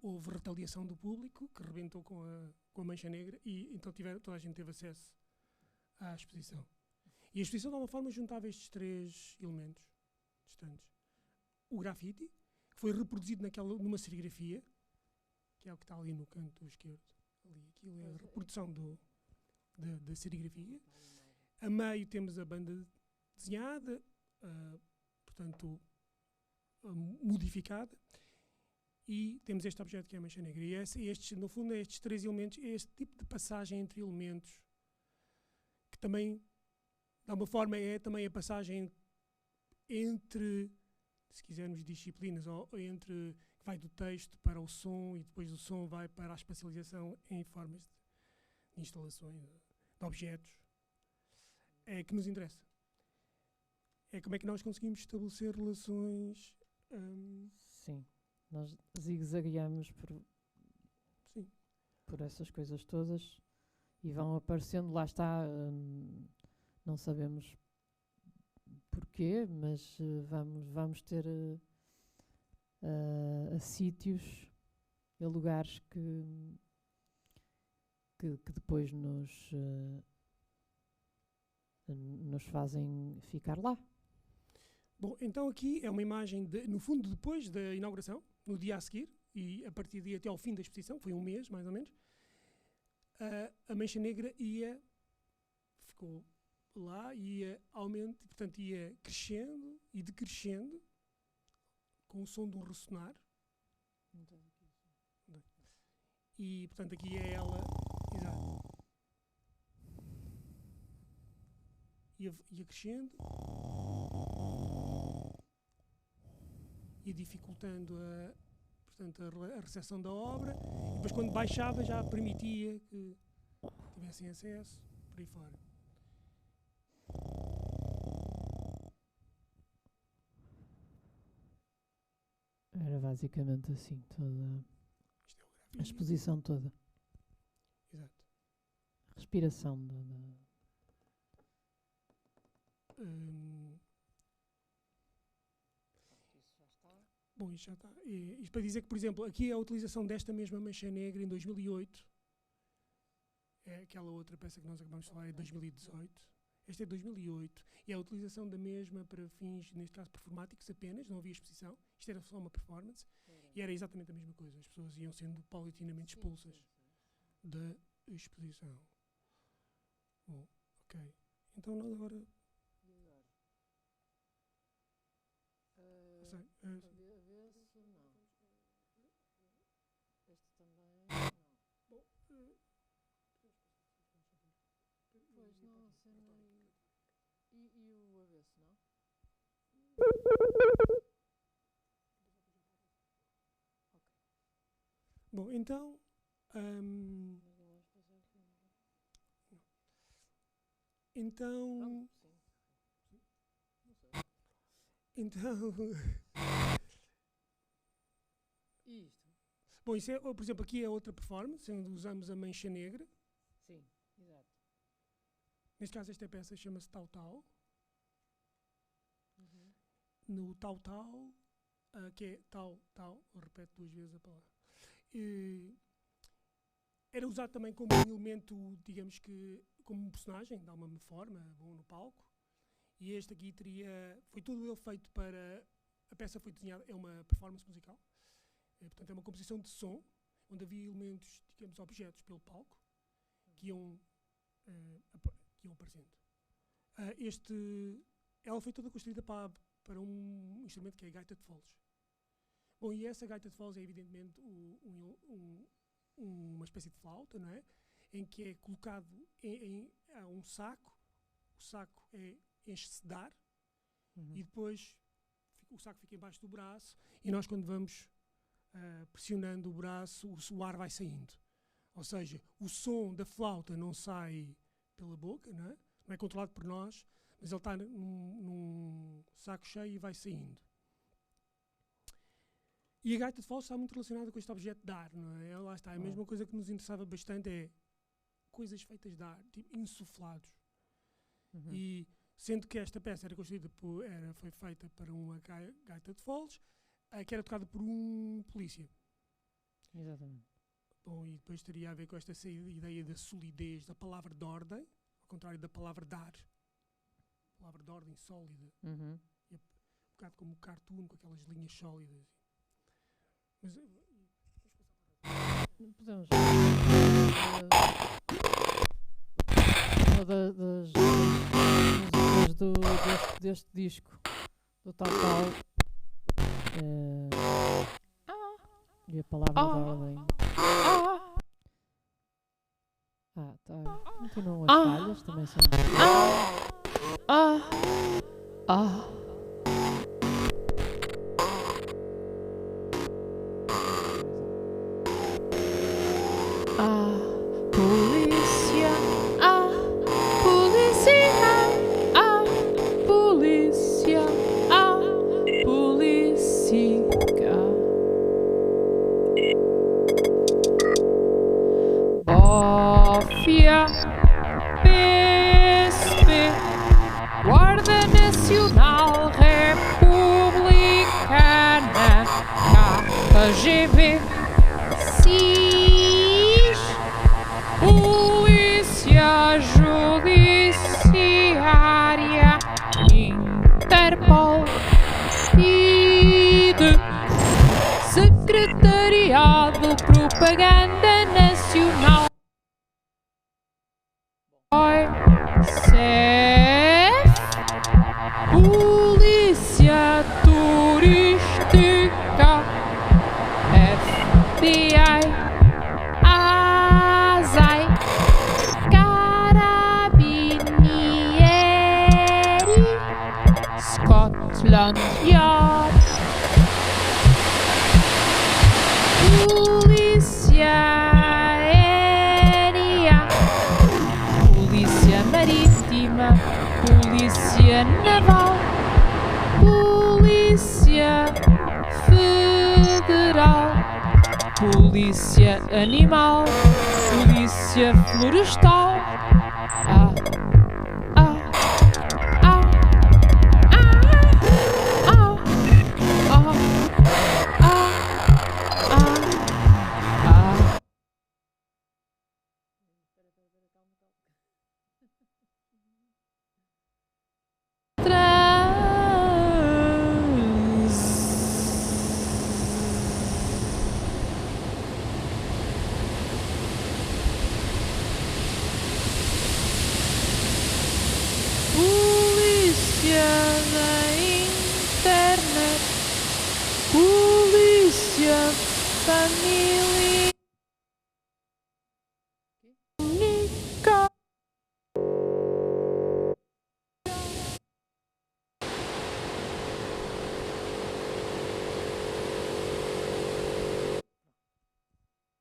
houve retaliação do público, que rebentou com a Mancha Negra, e então toda a gente teve acesso à exposição. E a exposição, de alguma forma, juntava estes três elementos distantes. O grafite, que foi reproduzido numa serigrafia, que é o que está ali no canto esquerdo. Ali, aquilo é a reprodução da serigrafia. A meio temos a banda desenhada, portanto, modificada, e temos este objeto que é a Mancha Negra. E no fundo, estes três elementos, este tipo de passagem entre elementos, que também, de alguma forma, é também a passagem entre, se quisermos, disciplinas, ou entre que vai do texto para o som, e depois do som vai para a espacialização em formas de instalações, de objetos, é que nos interessa. É como é que nós conseguimos estabelecer relações. Sim, nós zigue-zagueamos por essas coisas todas e vão aparecendo, lá está, não sabemos porquê, mas vamos ter a sítios, a lugares que depois nos fazem ficar lá. Bom, então aqui é uma imagem, no fundo, depois da inauguração, no dia a seguir, e a partir daí até ao fim da exposição, foi um mês, mais ou menos, a Mancha Negra ficou lá, ia portanto, ia crescendo e decrescendo, com o som de um ressonar. E, portanto, aqui é ela, exato. Ia crescendo, ia dificultando a recepção da obra, e depois quando baixava já permitia que tivessem acesso, por aí fora. Era basicamente assim, toda a exposição toda. Exato. A respiração Bom, isto já está. Isto para dizer que, por exemplo, aqui é a utilização desta mesma Mancha Negra em 2008. É aquela outra peça que nós acabamos de falar, é de 2018. Esta é de 2008. E é a utilização da mesma para fins, neste caso, performáticos apenas, não havia exposição. Isto era só uma performance. E era exatamente a mesma coisa. As pessoas iam sendo paulatinamente expulsas da exposição. Bom, ok. Então nós agora... E o avesso, não? Bom, então... Então... Isto? Bom, isso é, por exemplo, aqui é outra performance, onde usamos a Mancha Negra. Sim, exato. Neste caso, esta peça chama-se Tau Tau. No Tau Tau, que é Tau Tau, eu repeto 2 vezes a palavra, era usado também como um elemento, digamos que, como um personagem, dá uma forma bom no palco. E este aqui foi todo ele feito para... A peça foi desenhada, é uma performance musical. Portanto, é uma composição de som, onde havia elementos, digamos, objetos pelo palco, que iam aparecendo. Ela foi toda construída para um instrumento que é a gaita de foles. Bom, e essa gaita de foles é evidentemente uma espécie de flauta, não é? Em que é colocado a um saco, o saco enche-se de ar, e depois o saco fica embaixo do braço, e nós quando vamos pressionando o braço, o ar vai saindo. Ou seja, o som da flauta não sai pela boca, não é? Não é controlado por nós, Mas ele está num saco cheio e vai saindo. E a gaita de foles está muito relacionada com este objeto de ar, não é? Lá está, a mesma coisa que nos interessava bastante é coisas feitas de ar, tipo insuflados. E sendo que esta peça era construída foi feita para uma gaita de foles, que era tocada por um polícia. Exatamente. Bom, e depois teria a ver com esta ideia da solidez, da palavra de ordem, ao contrário da palavra de ar. A palavra de ordem sólida. Um bocado como o cartoon, com aquelas linhas sólidas. Mas podemos. Uma das músicas deste disco, do Tal. E a palavra de ordem. Continuam as falhas, também são. Polícia, polícia, polícia, polícia. Bófia, PSP, Guarda Nacional Republicana, KGB, SIS, Polícia Judiciária, Interpol, IDE, Secretariado Propaganda Nacional, CEF, Polícia Turística, FBI, ASAI, Carabinieri, Scotland Yard, Polícia Aérea, Polícia Marítima, Polícia Naval, Polícia Federal, Polícia Animal, Polícia Florestal. Polícia da internet, Polícia Família.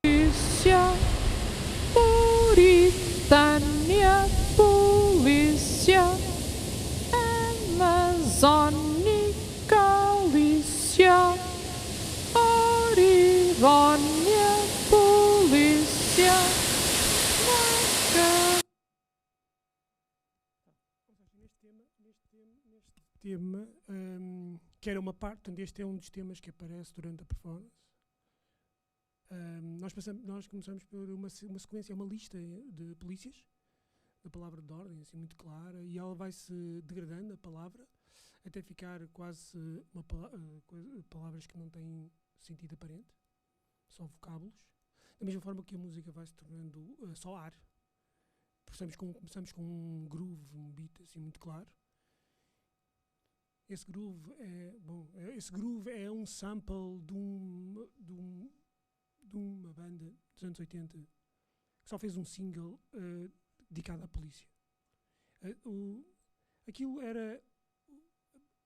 Polícia Puritânia, Polícia Amazônica, Polícia Oridônia, Polícia neste tema, que era uma parte, portanto, este é um dos temas que aparece durante a performance. Nós começamos por uma sequência, uma lista de polícias, da palavra de ordem, assim, muito clara, e ela vai-se degradando, a palavra, até ficar quase palavras que não têm sentido aparente, só vocábulos. Da mesma forma que a música vai se tornando só ar. Começamos com um groove, um beat assim muito claro. Esse groove é um sample de uma banda dos anos 80 que só fez um single dedicado à polícia. Aquilo era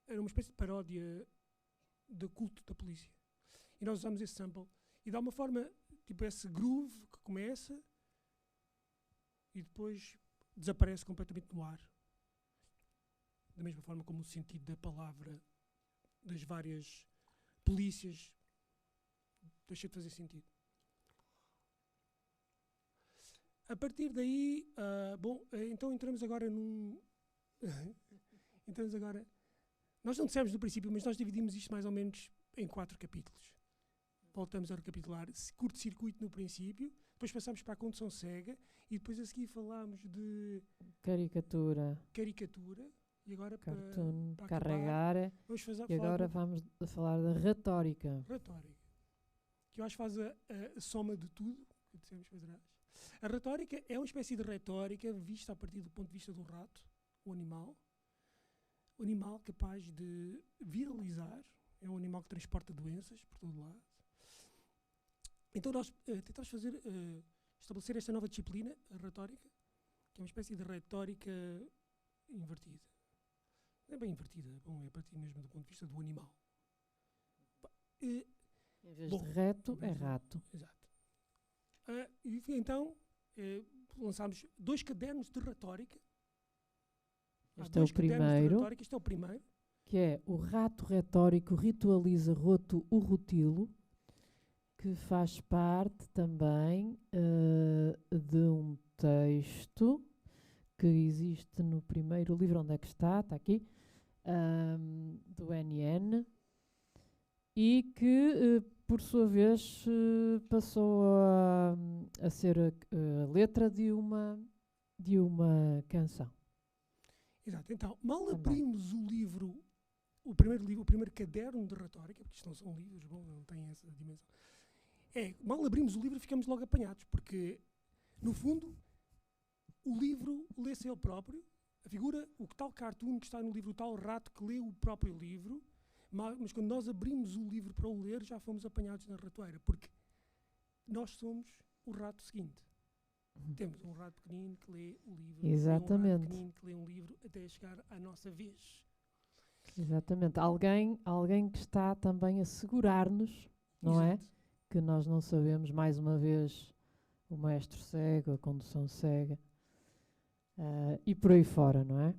uma espécie de paródia do culto da polícia. E nós usamos esse sample. E de alguma forma, tipo, esse groove que começa e depois desaparece completamente no ar. da mesma forma como o sentido da palavra das várias polícias deixa de fazer sentido. A partir daí, então entramos agora num... entramos agora... Nós não dissemos no princípio, mas nós dividimos isto mais ou menos em 4 capítulos. Voltamos a recapitular. Curto-circuito no princípio, depois passamos para a condução cega e depois a seguir falámos de Caricatura, e agora cartoon, para carregar. vamos fazer E agora vamos falar da retórica. retórica, que eu acho que faz a soma de tudo que dissemos para trás. A retórica é uma espécie de retórica vista a partir do ponto de vista do rato, o animal capaz de viralizar, é um animal que transporta doenças por todo lado. Então nós tentamos estabelecer esta nova disciplina, a retórica, que é uma espécie de retórica invertida. Não é bem invertida, é a partir mesmo do ponto de vista do animal. Em vez de reto, é rato. Exato. E então lançámos 2 cadernos de retórica. Este é o primeiro, Este é o primeiro. que é o rato retórico ritualiza roto o rutilo, que faz parte também de um texto que existe no primeiro livro. Onde é que está? Está aqui. Do NN, e que, por sua vez, passou a ser a letra de uma canção. Exato. Então, mal Também. abrimos o livro, o primeiro caderno de retórica, porque isto não são livros, não tem essa dimensão. Mal abrimos o livro, ficamos logo apanhados, porque, no fundo, o livro lê-se ele próprio, a figura, o tal cartoon que está no livro, o tal rato que lê o próprio livro, mas quando nós abrimos o livro para o ler, já fomos apanhados na ratoeira, porque nós somos o rato seguinte. Temos um rato pequenino que lê o livro. Exatamente. Um rato pequenino que lê um livro até chegar à nossa vez. Exatamente. Alguém que está também a segurar-nos, não é? Exato. Que nós não sabemos, mais uma vez, o maestro cego, a condução cega, e por aí fora, não é?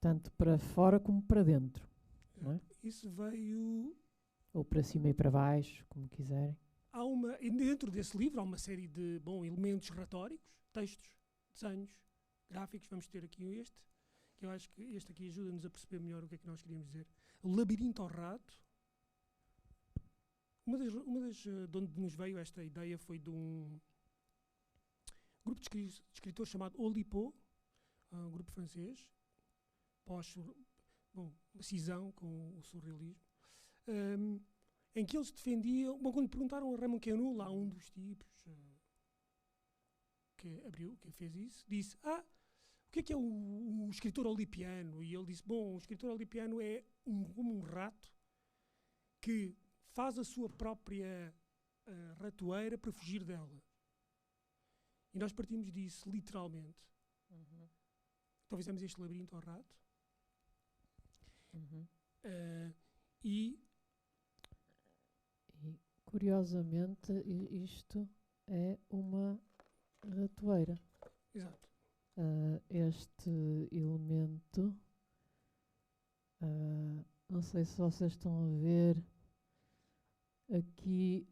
Tanto para fora como para dentro, não é? Isso veio... Ou para cima e para baixo, como quiserem. E dentro desse livro há uma série de elementos retóricos, textos, desenhos, gráficos. Vamos ter aqui que eu acho que este aqui ajuda-nos a perceber melhor o que é que nós queríamos dizer. Labirinto ao rato. De onde nos veio esta ideia foi de um grupo de escritores chamado Oulipo, um grupo francês, uma cisão com o surrealismo, em que eles defendiam... quando perguntaram a Raymond Queneau, lá um dos tipos que fez isso, disse, o que é o escritor olipiano? E ele disse, o escritor olipiano é um rato que faz a sua própria ratoeira para fugir dela. E nós partimos disso, literalmente. Então fizemos este labirinto ao rato. E curiosamente, isto é uma ratoeira. Exato. Este elemento, não sei se vocês estão a ver aqui,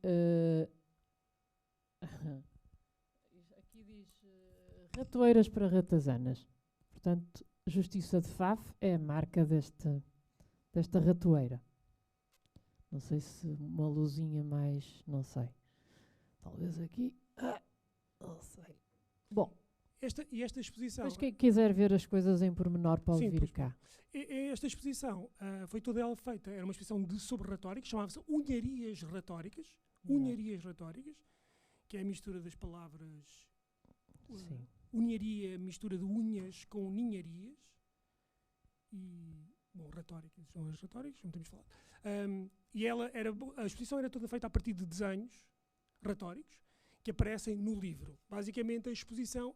aqui diz ratoeiras para ratazanas. Portanto, Justiça de Faf é a marca desta ratoeira. Não sei se uma luzinha mais, não sei. Talvez aqui, não sei. Bom. Esta exposição... Mas quem quiser ver as coisas em pormenor pode Sim, vir cá. Esta exposição foi toda ela feita, era uma exposição sobre retórica, chamava-se Unharias Retóricas, que é a mistura das palavras... Sim. Unharia, mistura de unhas com ninharias. E, retóricas, são as retóricas, como temos falado. A exposição era toda feita a partir de desenhos retóricos que aparecem no livro. Basicamente, a exposição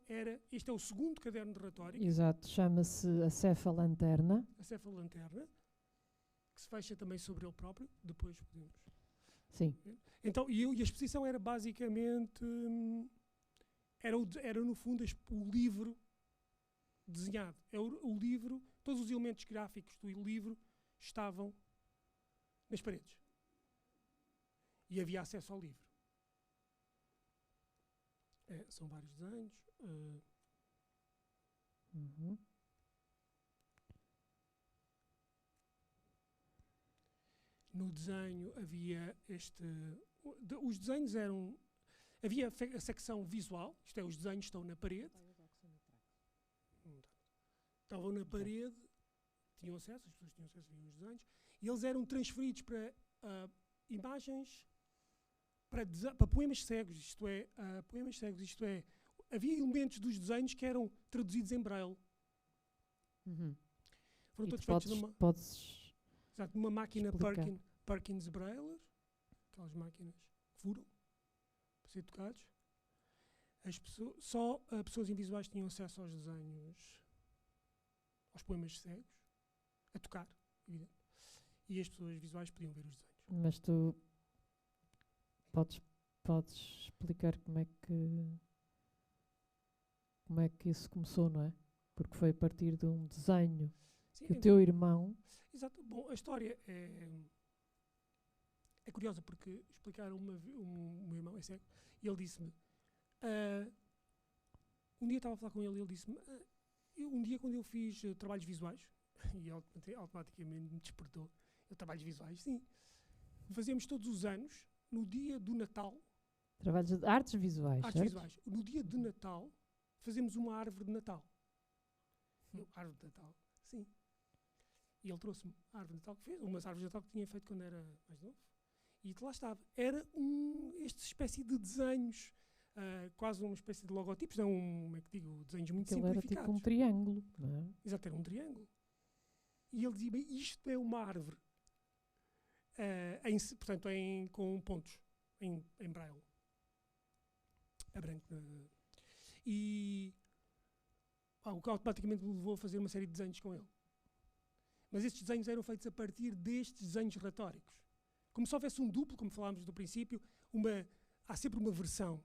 este é o segundo caderno de retórica. Exato, chama-se a Cefalanterna. A Cefalanterna, que se fecha também sobre ele próprio, depois podemos... Sim. Então, e a exposição era basicamente... Era no fundo o livro desenhado. O livro, todos os elementos gráficos do livro estavam nas paredes. E havia acesso ao livro. São vários desenhos. Uhum. No desenho havia os desenhos eram... Havia a secção visual, isto é, os desenhos estão na parede. Estavam na parede, tinham acesso, as pessoas tinham acesso a ver os desenhos, e eles eram transferidos para imagens, para poemas cegos, isto é, havia elementos dos desenhos que eram traduzidos em braille. Uhum. Foram E todos tu feitos podes numa máquina explicar. Perkins Braille, aquelas máquinas que furam para ser tocados. Só pessoas invisuais tinham acesso aos desenhos, aos poemas cegos, a tocar, evidente. E as pessoas visuais podiam ver os desenhos. Mas tu podes explicar como é que isso começou, não é? Porque foi a partir de um desenho Sim, que o teu irmão... Exato. Bom, a história é curiosa porque explicaram o meu irmão é cego e ele disse-me, um dia estava a falar com ele e ele disse-me, um dia quando eu fiz trabalhos visuais, e automaticamente me despertou, trabalhos visuais, sim, fazíamos todos os anos, no dia do Natal, Trabalhos de artes visuais, artes certo? visuais, no dia de Natal, fazemos uma árvore de Natal. Árvore de Natal, sim. E ele trouxe-me a árvore de Natal que fez, umas árvores de Natal que tinha feito quando era mais novo. E lá estava. Era esta espécie de desenhos, quase uma espécie de logotipos, não, como é que digo, desenhos muito Aquilo era simplificados. tipo um triângulo, não é? Exato, era um triângulo. E ele dizia, bem, isto é uma árvore. Portanto, com pontos, em braille. A branco. E o que automaticamente me levou a fazer uma série de desenhos com ele. Mas estes desenhos eram feitos a partir destes desenhos retóricos. Como se houvesse um duplo, como falámos do princípio, há sempre uma versão.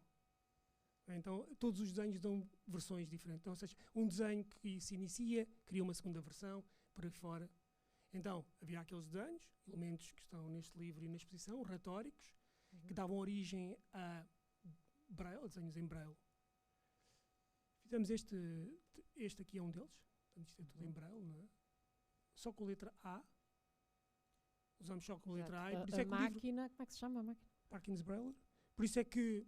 Então, todos os desenhos dão versões diferentes. Então, ou seja, um desenho que se inicia, cria uma segunda versão, por aí fora. Então, havia aqueles desenhos, elementos que estão neste livro e na exposição, retóricos, que davam origem a braille, desenhos em braille. Fizemos este aqui é um deles. Portanto, isto é tudo em braille, não é? Só com a letra A. Usamos só com a letra A. E por isso A é que máquina, como é que se chama a máquina? Perkins Braille. Por isso é que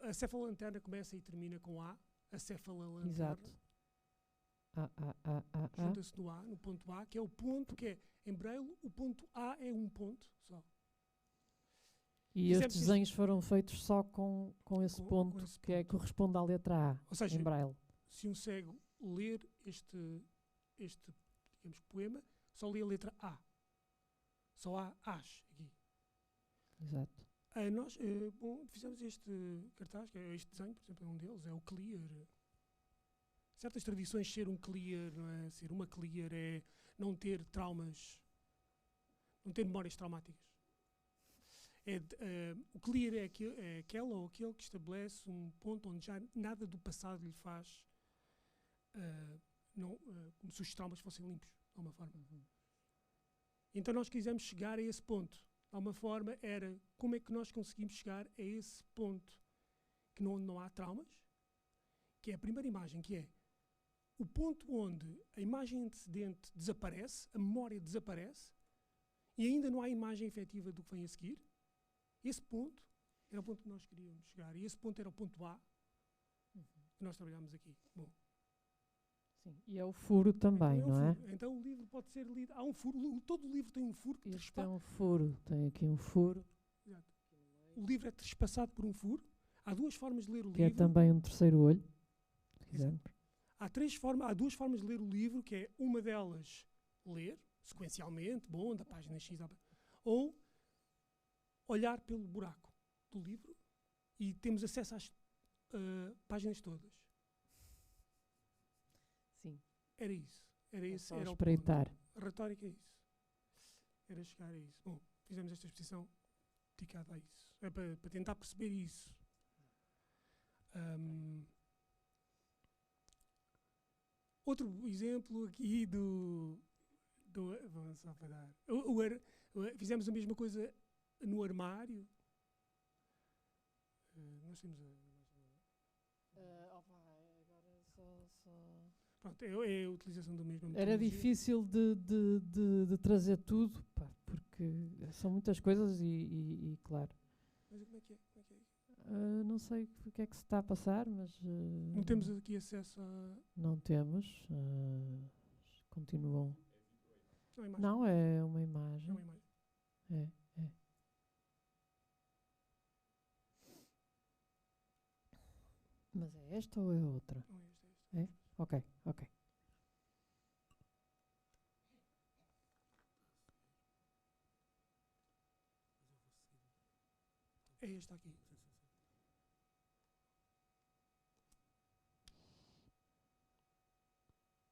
a cefalanterna começa e termina com A. A cefalanterna. Exato. Junta-se no A, no ponto A, que é o ponto que é em braille, o ponto A é um ponto só. E estes desenhos foram feitos só com esse ponto, com esse que corresponde à letra A, ou seja, em braille. Se um cego ler este digamos, poema, só lê a letra A. Só há As aqui. Exato. Nós fizemos este cartaz, que é este desenho, por exemplo, é um deles, é o clear. Certas tradições, ser um clear, não é? Ser uma clear é não ter traumas, não ter memórias traumáticas. O clear é aquela ou aquele que estabelece um ponto onde já nada do passado lhe faz como se os traumas fossem limpos, de alguma forma. Então nós quisemos chegar a esse ponto. De alguma forma era como é que nós conseguimos chegar a esse ponto que não há traumas, que é a primeira imagem, que é o ponto onde a imagem antecedente desaparece, a memória desaparece, e ainda não há imagem efetiva do que vem a seguir. Esse ponto era o ponto que nós queríamos chegar. E esse ponto era o ponto A que nós trabalhámos aqui. Bom. Sim. E é o furo também, então não é? Então o livro pode ser lido. Há um furo. Todo o livro tem um furo. Isto é um furo. Tem aqui um furo. Exato. O livro é trespassado por um furo. Há duas formas de ler o que livro. É também um terceiro olho. Há duas formas de ler o livro, que é uma delas ler, sequencialmente, da página X, ou olhar pelo buraco do livro e temos acesso às páginas todas. Sim. Era isso. Era esse. Era espreitar. O ponto. A retórica é isso. Era chegar a isso. Bom, fizemos esta exposição dedicada a isso. É para tentar perceber isso. Outro exemplo aqui vamos só para dar. Fizemos a mesma coisa no armário. Nós temos Pronto, é a utilização da mesma Era metodologia. difícil de trazer tudo, pá, porque são muitas coisas e claro. Mas como é que é? Não sei o que é que se está a passar, mas... Não temos aqui acesso a... Não temos. Continuam. Não, imagem. Não, é uma É imagem. uma imagem. É. Mas é esta ou é outra? Não é esta. Ok. É esta aqui.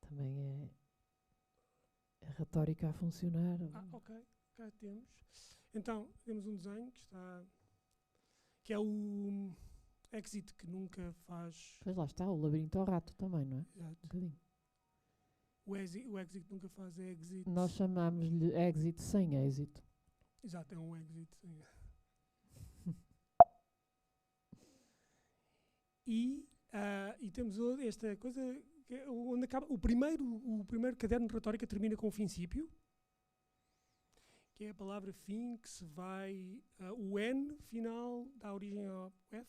Também é a retórica a funcionar. Ok. Cá temos. Então, temos um desenho que é o exit, que nunca faz... Pois lá está, o labirinto ao rato também, não é? Um Exato. bocadinho. O exit nunca faz exit. Nós chamámos-lhe exit sem êxito. Exato, é um exit. Sim. E temos esta coisa que é onde acaba o primeiro caderno de retórica termina com o princípio, que é a palavra fim, que se vai o N final dá origem ao F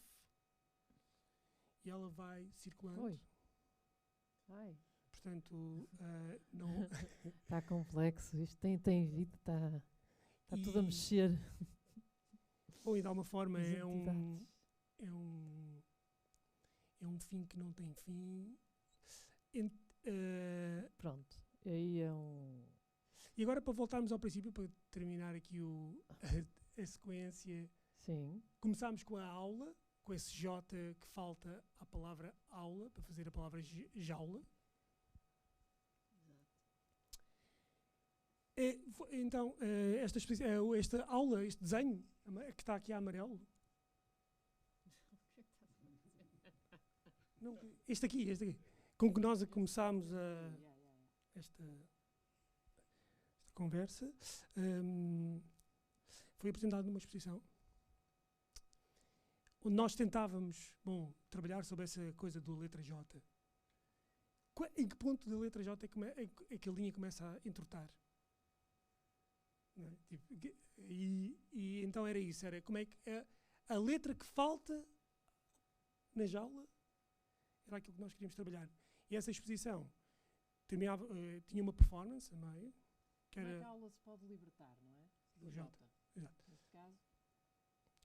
e ela vai circulando. Oi. Ai. Portanto, não. Está complexo, isto tem vida, está tudo a E- mexer. Ou de alguma forma As é entidades. um fim que não tem fim. Pronto, aí é um... E agora, para voltarmos ao princípio, para terminar aqui a sequência, Sim, começámos com a aula, com esse J que falta à palavra aula, para fazer a palavra jaula. Então, esta aula, este desenho, que está aqui a amarelo. Não, este aqui, com que nós começámos esta conversa, foi apresentado numa exposição onde nós tentávamos, trabalhar sobre essa coisa da letra J. Em que ponto da letra J é que a linha começa a entortar? Não é? E então era isso, era como é que a letra que falta na jaula era aquilo que nós queríamos trabalhar. E essa exposição terminava, tinha uma performance a meio, que como é que era a aula se pode libertar, não é? do J. Exato. Neste caso.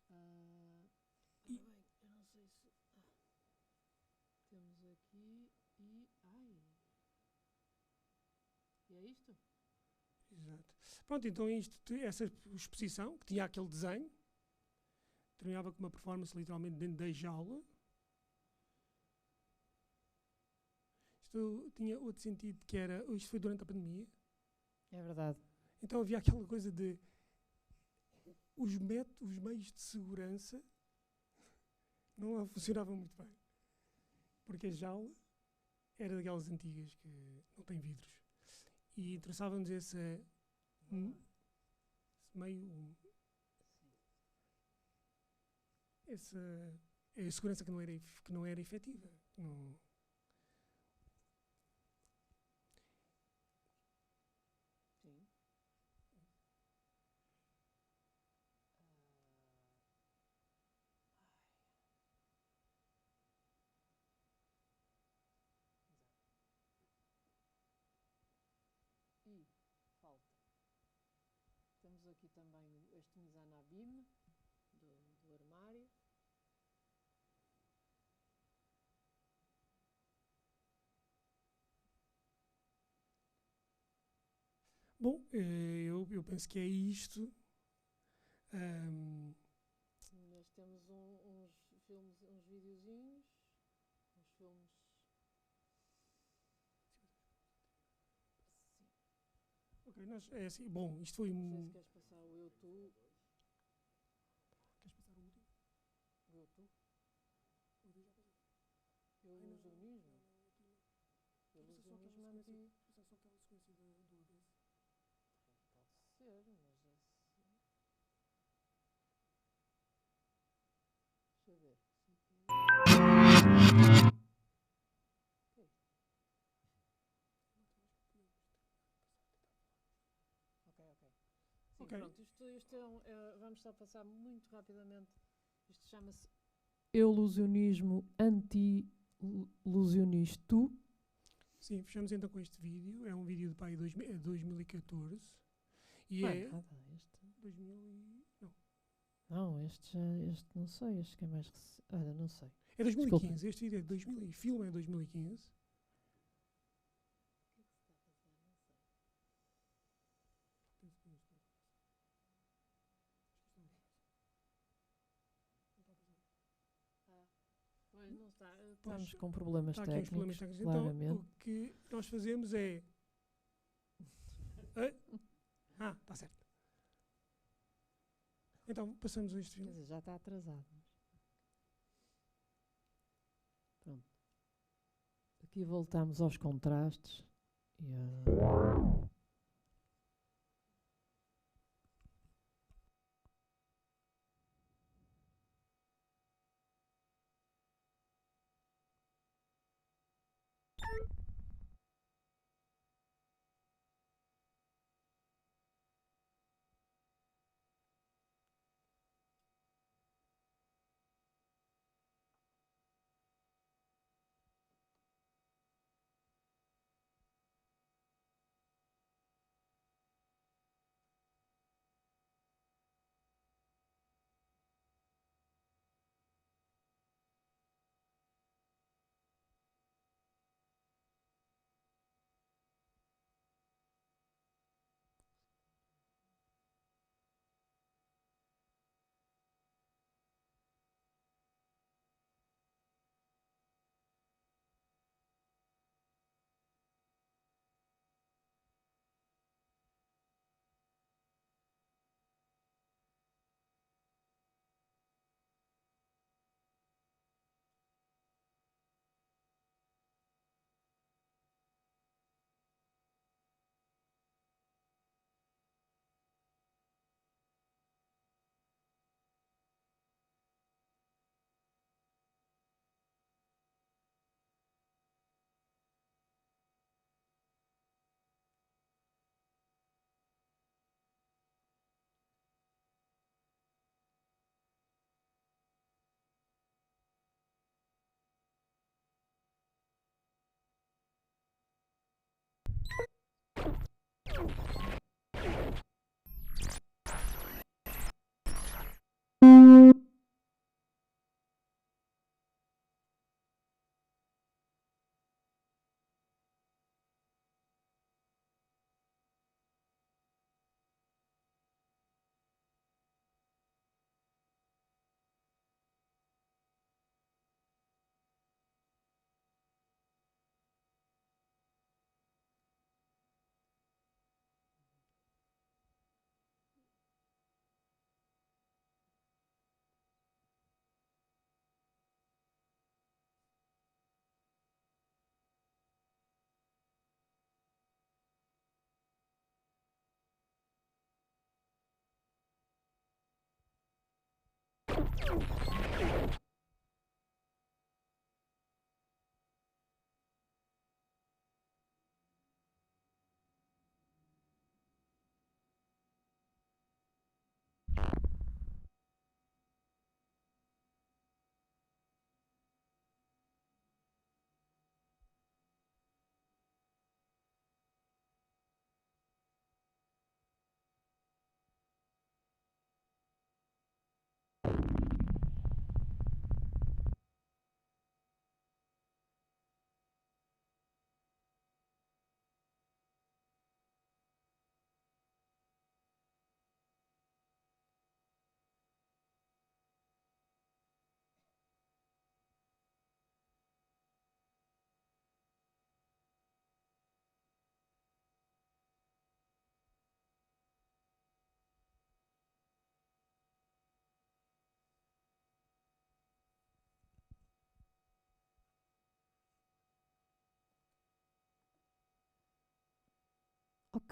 E- Ora bem, eu não sei se... Temos aqui e... Ai! E é isto? Exato. Pronto, então essa exposição, que tinha aquele desenho, terminava com uma performance literalmente dentro da jaula. Isto tinha outro sentido, que era, isto foi durante a pandemia, É verdade. então havia aquela coisa de os meios de segurança não funcionavam muito bem. Porque a jaula era daquelas antigas que não tem vidros. E interessava-nos esse meio... essa segurança que não era efetiva. Não. Sim. E falta. Temos aqui também este Mizanabim do armário. Bom, eu penso que é isto. Nós temos uns filmes, uns videozinhos, uns filmes. Sim. Ok, é assim. Bom, isto foi Não sei se queres passar o eu, tu. Queres passar o último? O eu, tu. O último já passou. Eu, os alunos, não? ilusionismo anti... Isso é só aquela sequência do adesso. Pode ser, mas esse... Deixa eu ver. Ok, ok. Sim, Ok. pronto, isto vamos só passar muito rapidamente. Isto chama-se ilusionismo anti-ilusionisto. Sim, fechamos então com este vídeo. É um vídeo de pai 2014. E Não é. nada, este... 2000 e... Não, este não sei, este que é mais recente. Olha, não sei. É 2015. Este vídeo é de 2000 e filme é 2015. Pois não está. Estamos com problemas Está aqui uns problemas técnicos, técnicos. Então, claramente. o que nós fazemos é... está certo. Então, passamos a este Quer filme. dizer, já está atrasado. Pronto. Aqui voltamos aos contrastes. E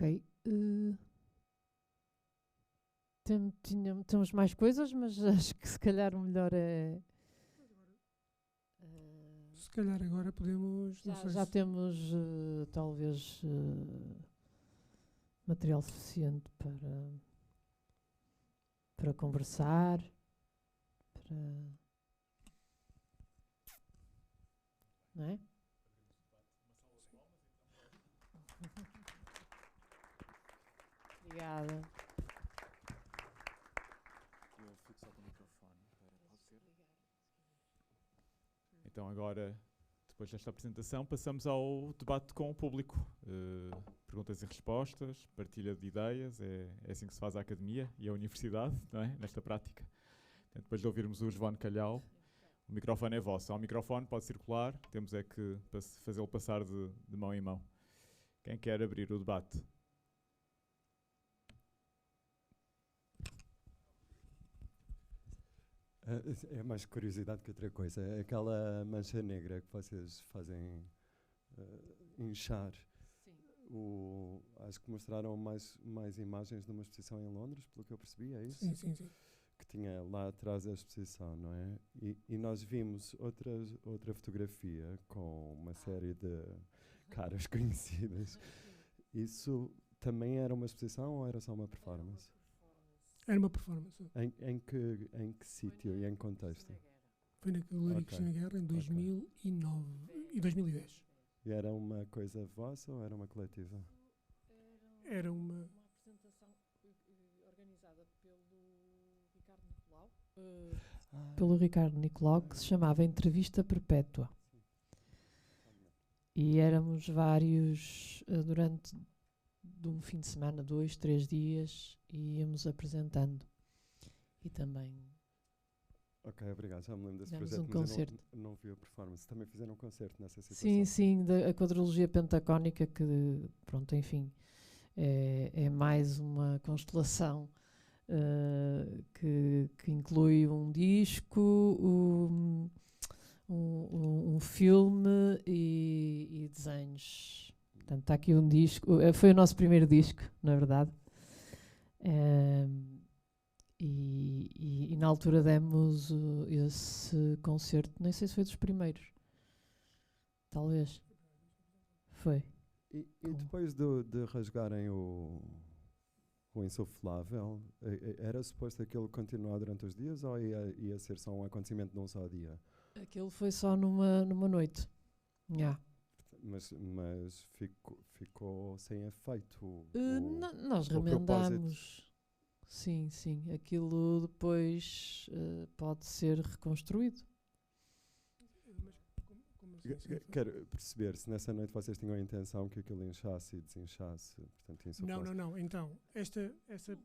Ok. Temos mais coisas, mas acho que se calhar o melhor é. Se calhar agora podemos. Não sei Já se- temos talvez material suficiente para conversar, para. Não é? Obrigada. Eu fico só com o microfone. Pode ser? Então agora, depois desta apresentação, passamos ao debate com o público. Perguntas e respostas, partilha de ideias, é assim que se faz a academia e a universidade, não é? Nesta prática. Portanto, depois de ouvirmos o João Calhau, o microfone é vosso. Há um microfone, pode circular, temos é que fazê-lo passar de mão em mão. Quem quer abrir o debate? É mais curiosidade que outra coisa. É aquela mancha negra que vocês fazem inchar. Acho que mostraram mais imagens de uma exposição em Londres, pelo que eu percebi, é isso? Sim. Que tinha lá atrás a exposição, não é? E nós vimos outra fotografia com uma série de caras conhecidas. Isso também era uma exposição ou era só uma performance? Era uma performance. Em que sítio e em que contexto? Foi na Galeria Ok. Cristina Guerra em 2009 e 2010. E era uma coisa vossa ou era uma coletiva? Era uma. apresentação organizada pelo Ricardo Nicolau. Ah, Pelo Ricardo Nicolau, que se chamava Entrevista Perpétua. E éramos vários durante de um fim de semana, 2, 3 dias, e íamos apresentando. E também ok, obrigado. Já me lembro desse Fizemos projeto, um mas concerto. eu não vi a performance. Também fizeram um concerto nessa situação. sim, a quadrilogia pentacónica, que, pronto, enfim, é mais uma constelação que inclui um disco, um filme e desenhos. Portanto, está aqui um disco. Foi o nosso primeiro disco, na verdade. E na altura demos esse concerto, nem sei se foi dos primeiros. Talvez. Foi. E Com- depois de rasgarem o insuflável, era suposto aquilo continuar durante os dias ou ia ser só um acontecimento de um só dia? Aquilo foi só numa noite. Yeah. Mas ficou sem efeito. Nós o propósito. remendámos. Sim. Aquilo depois pode ser reconstruído. Mas como assim? Quero perceber se nessa noite vocês tinham a intenção que aquilo inchasse e desinchasse. Portanto, insuflasse. Não. Então, essa.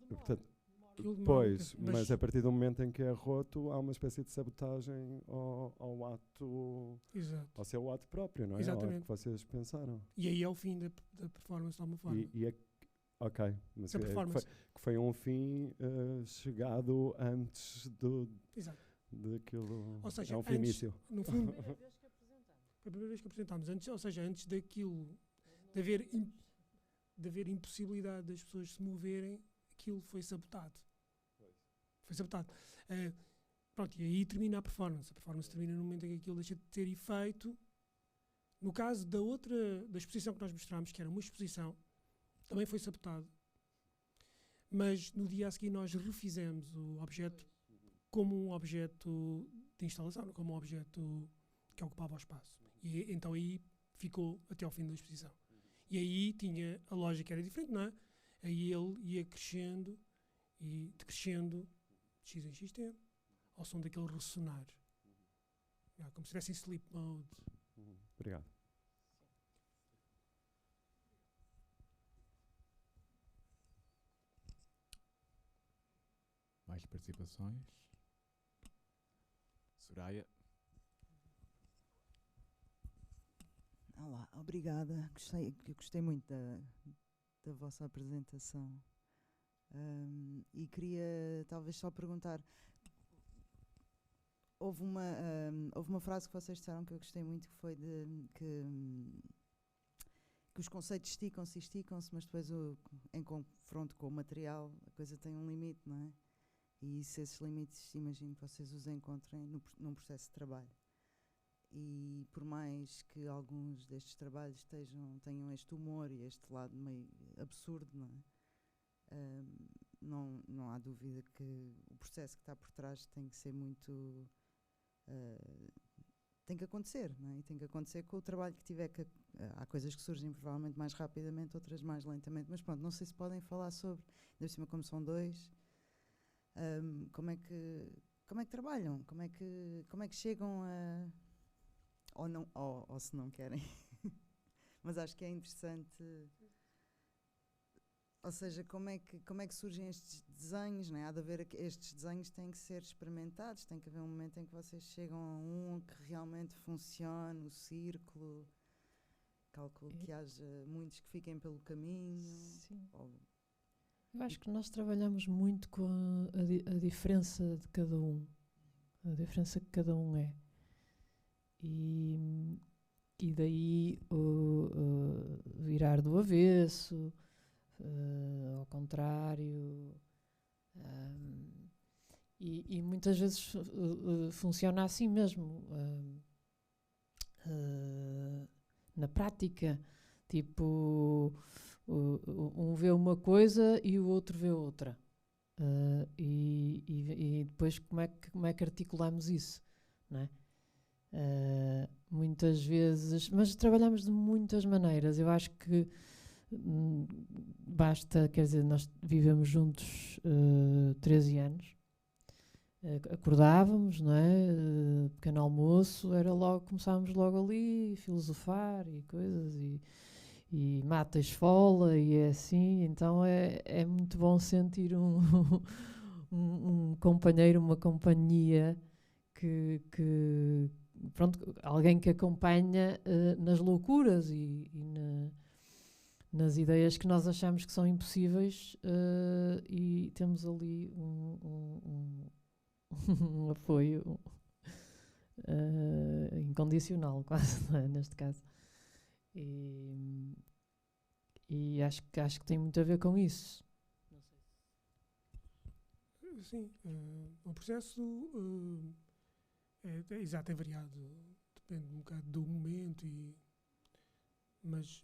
Portanto, aquilo demora pois, muito tempo, mas a partir do momento em que é roto, há uma espécie de sabotagem ao ato, Exato. ao seu ato próprio, não é? Ao Exatamente. que vocês pensaram. E aí é o fim da performance de alguma forma. Ok, mas Da performance. que foi um fim chegado antes Exato. daquilo. Ou seja, é um fim antes- início. No fundo, foi a primeira vez que apresentámos. Antes daquilo, de haver impossibilidade das pessoas se moverem, aquilo foi sabotado. Foi sabotado. Pronto, e aí termina a performance. A performance termina no momento em que aquilo deixa de ter efeito. No caso da exposição que nós mostramos, que era uma exposição, também foi sabotado. Mas no dia a seguir nós refizemos o objeto como um objeto de instalação, como um objeto que ocupava o espaço. E então aí ficou até ao fim da exposição. E aí tinha a lógica era diferente, não é? Aí ele ia crescendo e decrescendo de x em x tempo ao som daquele ressonar. Como se estivesse em sleep mode. Obrigado. Mais participações? Soraya? Olá, obrigada. Gostei muito da vossa apresentação. E queria talvez só perguntar, houve uma frase que vocês disseram que eu gostei muito, que foi que os conceitos esticam-se, mas depois em confronto com o material a coisa tem um limite, não é? E esses limites, imagino que vocês os encontrem num processo de trabalho. E por mais que alguns destes trabalhos tenham este humor e este lado meio absurdo, não é? Não há dúvida que o processo que está por trás tem que ser muito... tem que acontecer, não é? E tem que acontecer com o trabalho que tiver que... há coisas que surgem provavelmente mais rapidamente, outras mais lentamente, mas pronto, não sei se podem falar sobre, ainda por cima como são dois, como é que trabalham, como é que chegam a... ou não, ou se não querem. Mas acho que é interessante... Ou seja, como é que surgem estes desenhos, não é? Há de haver estes desenhos têm que ser experimentados, tem que haver um momento em que vocês chegam a um que realmente funcione, o círculo. Calculo que haja muitos que fiquem pelo caminho. Sim. Eu acho que nós trabalhamos muito com a diferença de cada um, a diferença que cada um é. E daí o virar do avesso, ao contrário, e muitas vezes funciona assim mesmo, na prática, tipo, um vê uma coisa e o outro vê outra, e depois como é que articulamos isso, não é? Muitas vezes, mas trabalhamos de muitas maneiras. Eu acho que basta, quer dizer, nós vivemos juntos 13 anos, acordávamos, não é? Pequeno almoço, começávamos logo ali a filosofar e coisas, e mata a esfola, e é assim. Então é muito bom sentir um companheiro, uma companhia que pronto, alguém que acompanha nas loucuras e nas ideias que nós achamos que são impossíveis, e temos ali um apoio incondicional, quase, não é? Neste caso. E acho que tem muito a ver com isso. Sim, o processo exato, é variado, depende um bocado do momento, mas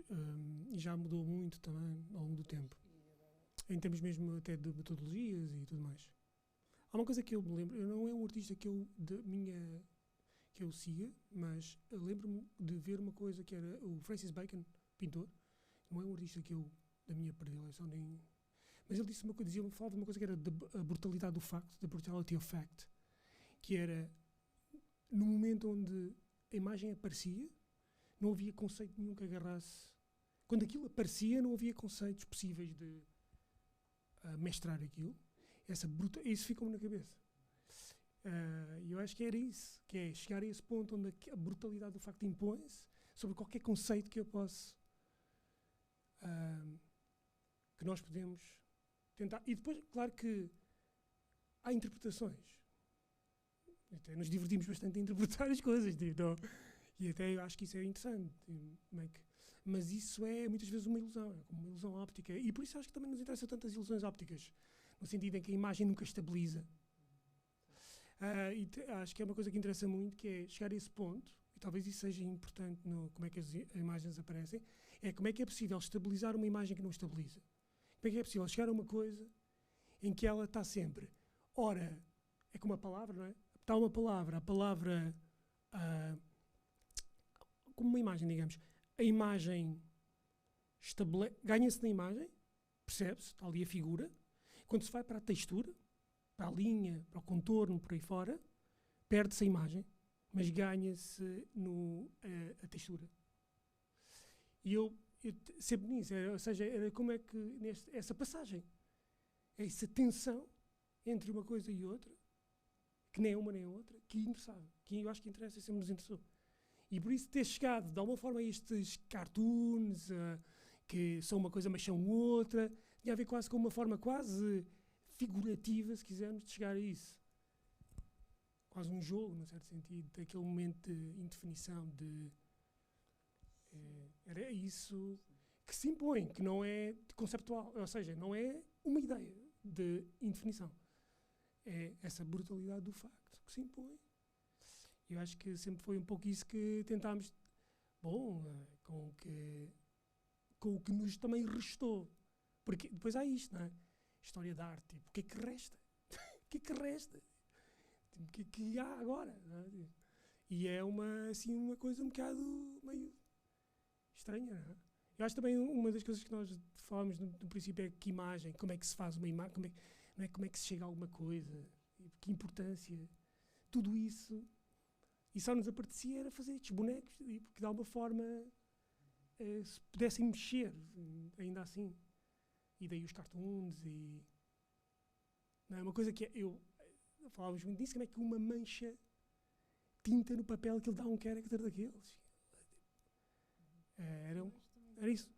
já mudou muito também ao longo do tempo, em termos mesmo até de metodologias e tudo mais. Há uma coisa que eu me lembro, eu não é um artista que eu siga, mas eu lembro-me de ver uma coisa que era o Francis Bacon, pintor. Não é um artista que da minha predileção, mas ele disse uma coisa, falava de uma coisa que era a brutalidade do facto, the brutality of fact, que era no momento onde a imagem aparecia, não havia conceito nenhum que agarrasse. Quando aquilo aparecia, não havia conceitos possíveis de mestrar aquilo. Isso ficou-me na cabeça. E eu acho que era isso, que é chegar a esse ponto onde a brutalidade do facto impõe-se sobre qualquer conceito que eu possa, que nós podemos tentar. E depois, claro que há interpretações. Até nos divertimos bastante a interpretar as coisas, então, e até eu acho que isso é interessante. Mas isso é muitas vezes uma ilusão, é como uma ilusão óptica. E por isso acho que também nos interessam tantas ilusões ópticas, no sentido em que a imagem nunca estabiliza. Acho que é uma coisa que interessa muito, que é chegar a esse ponto, e talvez isso seja importante no como é que as imagens aparecem, é como é que é possível estabilizar uma imagem que não estabiliza. Como é que é possível chegar a uma coisa em que ela está sempre, ora, é como a palavra, não é? Está uma palavra, a palavra, como uma imagem, digamos, a imagem ganha-se na imagem, percebe-se, está ali a figura, quando se vai para a textura, para a linha, para o contorno, por aí fora, perde-se a imagem, mas ganha-se a textura. E eu sempre nisso, ou seja, era como é que essa passagem, essa tensão entre uma coisa e outra, que nem uma nem a outra, que interessava, que eu acho que interessa e sempre nos interessou. E por isso ter chegado de alguma forma a estes cartoons, que são uma coisa mas são outra, tinha a ver quase com uma forma quase figurativa, se quisermos, de chegar a isso. Quase um jogo, num certo sentido, daquele momento de indefinição, era isso. que se impõe, que não é conceptual, ou seja, não é uma ideia de indefinição. É essa brutalidade do facto que se impõe. Eu acho que sempre foi um pouco isso que tentámos, com o que nos também restou. Porque depois há isto, não é? História da arte, tipo, o que é que resta? O que é que resta? Tipo, o que é que há agora? Não é? E é uma coisa um bocado meio estranha, não é? Eu acho também uma das coisas que nós falámos no princípio é que imagem, como é que se faz uma imagem, como é que se chega a alguma coisa, que importância, tudo isso. E só nos apetecia era fazer estes bonecos, porque de alguma forma se pudessem mexer, ainda assim. E daí os cartoons e... Não é uma coisa que falávamos muito disso, como é que uma mancha tinta no papel que ele dá um character daqueles. Era isso.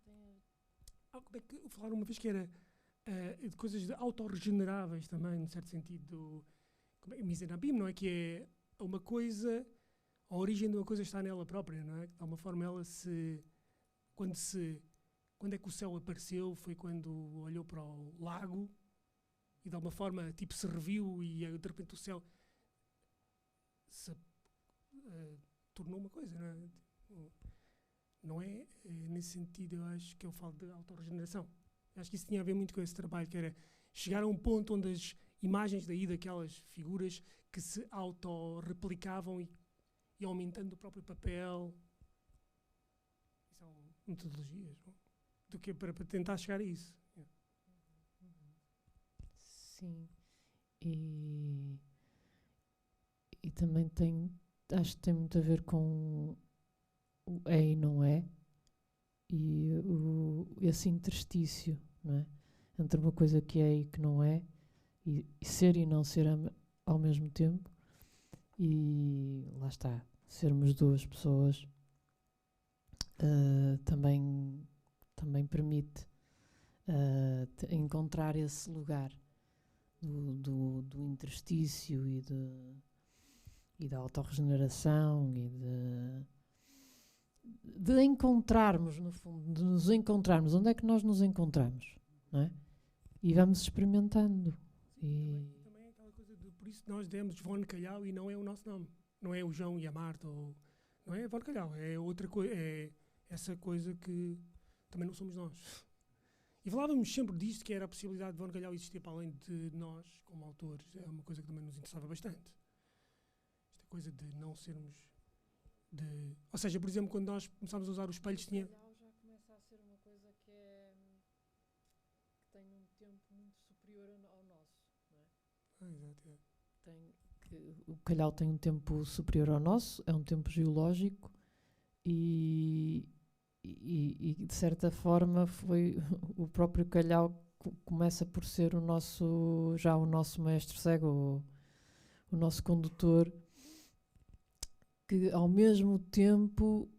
Como é que falaram uma vez que era de coisas autorregeneráveis também, num certo sentido. Misenabim, não é? Que é uma coisa, a origem de uma coisa está nela própria, não é? De alguma forma ela quando é que o céu apareceu? Foi quando olhou para o lago e de alguma forma tipo se reviu e de repente o céu se tornou uma coisa, não é? Não é nesse sentido, eu acho que eu falo de autorregeneração. Acho que isso tinha a ver muito com esse trabalho, que era chegar a um ponto onde as imagens daquelas figuras que se autorreplicavam e aumentando o próprio papel. Isso são metodologias, não? Do que para tentar chegar a isso. Sim. E também acho que tem muito a ver com o é e não é, e esse interstício, não é? Entre uma coisa que é e que não é, e ser e não ser ao mesmo tempo, e lá está, sermos duas pessoas também permite encontrar esse lugar do interstício e da autorregeneração e de encontrarmos, no fundo, de nos encontrarmos. Onde é que nós nos encontramos? Não é? E vamos experimentando. Também é aquela coisa por isso nós demos Von Calhau e não é o nosso nome. Não é o João e a Marta, não é Von Calhau, é outra coisa, é essa coisa que também não somos nós. E falávamos sempre disto, que era a possibilidade de Von Calhau existir para além de nós, como autores. É uma coisa que também nos interessava bastante. Esta coisa de não sermos... Ou seja, por exemplo, quando nós começámos a usar os espelhos, tinha... Já começa a ser uma coisa que tem um tempo muito superior ao nosso, não é? Exato. O Calhau tem um tempo superior ao nosso, é um tempo geológico e de certa forma foi o próprio Calhau começa por ser o nosso maestro cego, o nosso condutor, que ao mesmo tempo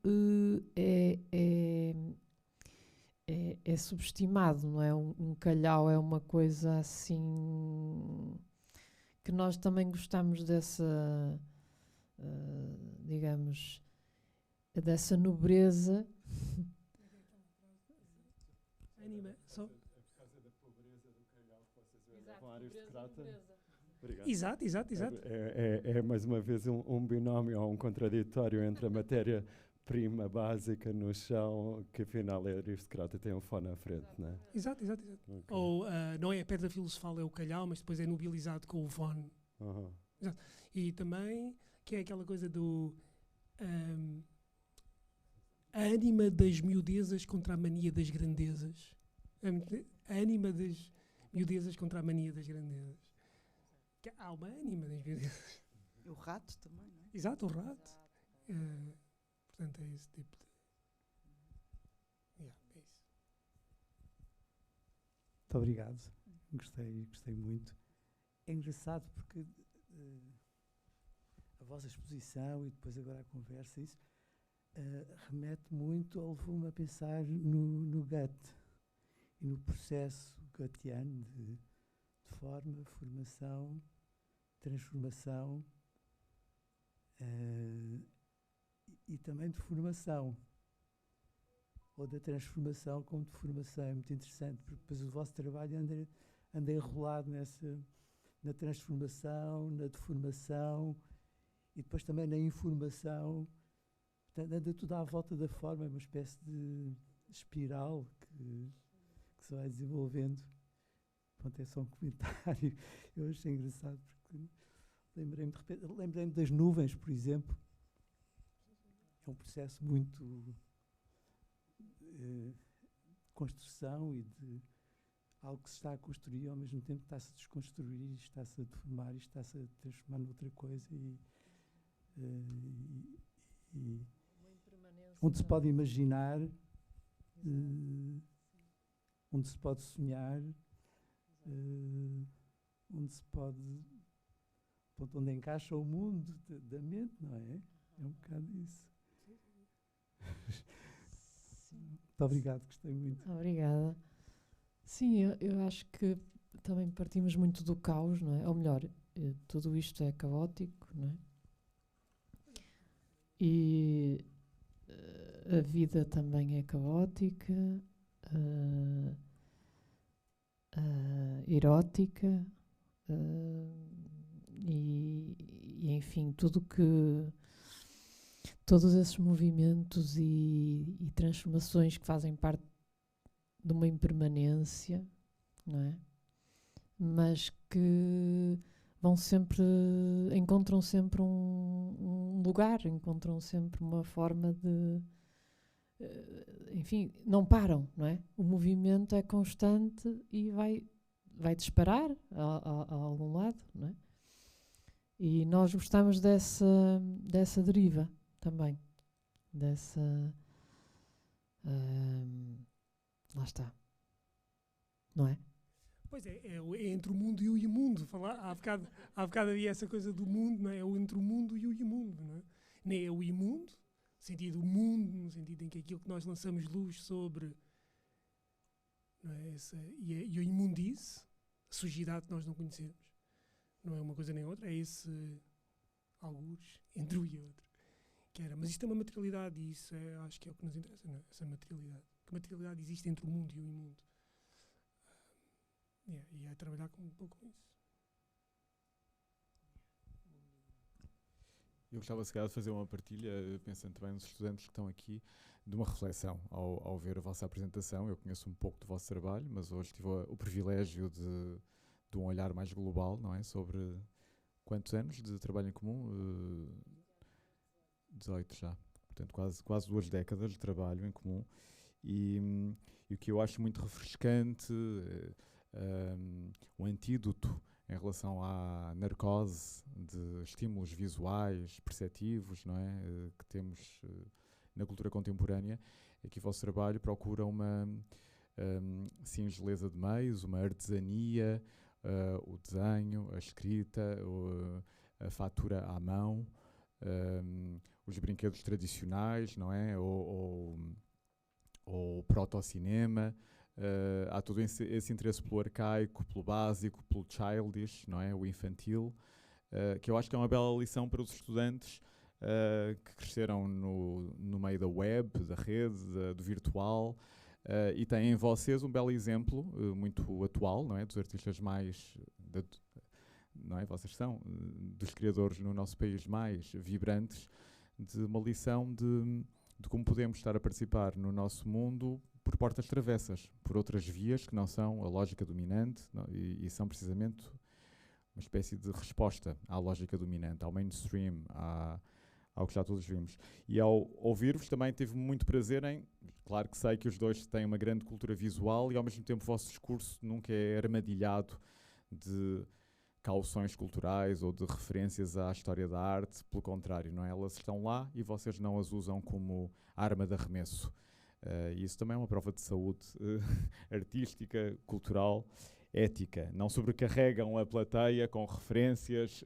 é subestimado, não é? Um Calhau é uma coisa assim que nós também gostamos dessa, digamos, dessa nobreza. Só. É por causa da pobreza do Calhau que vocês levam a aristocrata. Obrigado. Exato. É mais uma vez um binómio ou um contraditório entre a matéria-prima básica no chão, que afinal é aristocrata, tem um fone à frente, não é? Exato. Okay. Ou não é a pedra filosofal, é o Calhau, mas depois é nobilizado com o Von. Exato. E também, que é aquela coisa do... a ânima das miudezas contra a mania das grandezas. A ânima das miudezas contra a mania das grandezas. Que há uma ânima das miudezas. O rato também, não é? Exato, o rato. Portanto, é esse tipo de... é isso. Muito obrigado. Gostei muito. É engraçado porque a vossa exposição e depois agora a conversa, isso remete muito, ou levou-me a pensar no Goethe e no processo goetheano de forma, formação, transformação e também de formação. ou da transformação como de formação. É muito interessante, porque depois o vosso trabalho anda enrolado na transformação, na deformação e depois também na informação. Portanto, anda tudo à volta da forma, é uma espécie de espiral que se vai desenvolvendo. Pronto, é só um comentário. Eu achei engraçado porque lembrei-me das nuvens, por exemplo. É um processo muito de construção e de algo que se está a construir, ao mesmo tempo está-se a desconstruir, está-se a deformar, está-se a transformar noutra coisa e onde se pode imaginar, onde se pode sonhar, onde se pode, onde encaixa o mundo da mente, não é? É um bocado isso. Muito obrigado, gostei muito. Obrigada. Sim, eu acho que também partimos muito do caos, não é? Ou melhor, tudo isto é caótico, não é? E a vida também é caótica, erótica, e enfim, todos esses movimentos e transformações que fazem parte de uma impermanência, não é? Mas que encontram sempre um lugar, encontram sempre uma forma de, enfim, não param, não é? O movimento é constante e vai disparar a algum lado, não é? E nós gostamos dessa deriva também, lá está, não é? Pois é entre o mundo e o imundo. Há bocado havia essa coisa do mundo, não é? É o entre o mundo e o imundo, não é? Nem é o imundo, no sentido do mundo, no sentido em que aquilo que nós lançamos luz sobre, não é? E a imundice, a sujidade que nós não conhecemos, não é uma coisa nem outra, é esse algures entre um e outro. Mas isto é uma materialidade e isso acho que é o que nos interessa, não é? Essa materialidade. Que materialidade existe entre o mundo e o imundo. E é trabalhar um pouco com isso. Eu gostava, se calhar, de fazer uma partilha, pensando também nos estudantes que estão aqui, de uma reflexão ao ver a vossa apresentação. Eu conheço um pouco do vosso trabalho, mas hoje tive o privilégio de um olhar mais global, não é? Sobre quantos anos de trabalho em comum? 18 já. Portanto, quase 2 décadas de trabalho em comum. E o que eu acho muito refrescante, o antídoto em relação à narcose de estímulos visuais, perceptivos, não é? Que temos na cultura contemporânea, é que o vosso trabalho procura uma singeleza de meios, uma artesania, o desenho, a escrita, a fatura à mão, os brinquedos tradicionais, não é? Ou o proto-cinema. Há todo esse interesse pelo arcaico, pelo básico, pelo childish, não é? O infantil, que eu acho que é uma bela lição para os estudantes que cresceram no meio da web, da rede, do virtual, e têm em vocês um belo exemplo, muito atual, não é? Dos artistas mais... não é? Vocês são dos criadores no nosso país mais vibrantes, de uma lição de como podemos estar a participar no nosso mundo por portas travessas, por outras vias que não são a lógica dominante, não, e são precisamente uma espécie de resposta à lógica dominante, ao mainstream, ao que já todos vimos. E ao ouvir-vos também tive muito prazer em... Claro que sei que os dois têm uma grande cultura visual e ao mesmo tempo o vosso discurso nunca é armadilhado de cauções culturais ou de referências à história da arte, pelo contrário, não é? Elas estão lá e vocês não as usam como arma de arremesso. E isso também é uma prova de saúde artística, cultural, ética. Não sobrecarregam a plateia com referências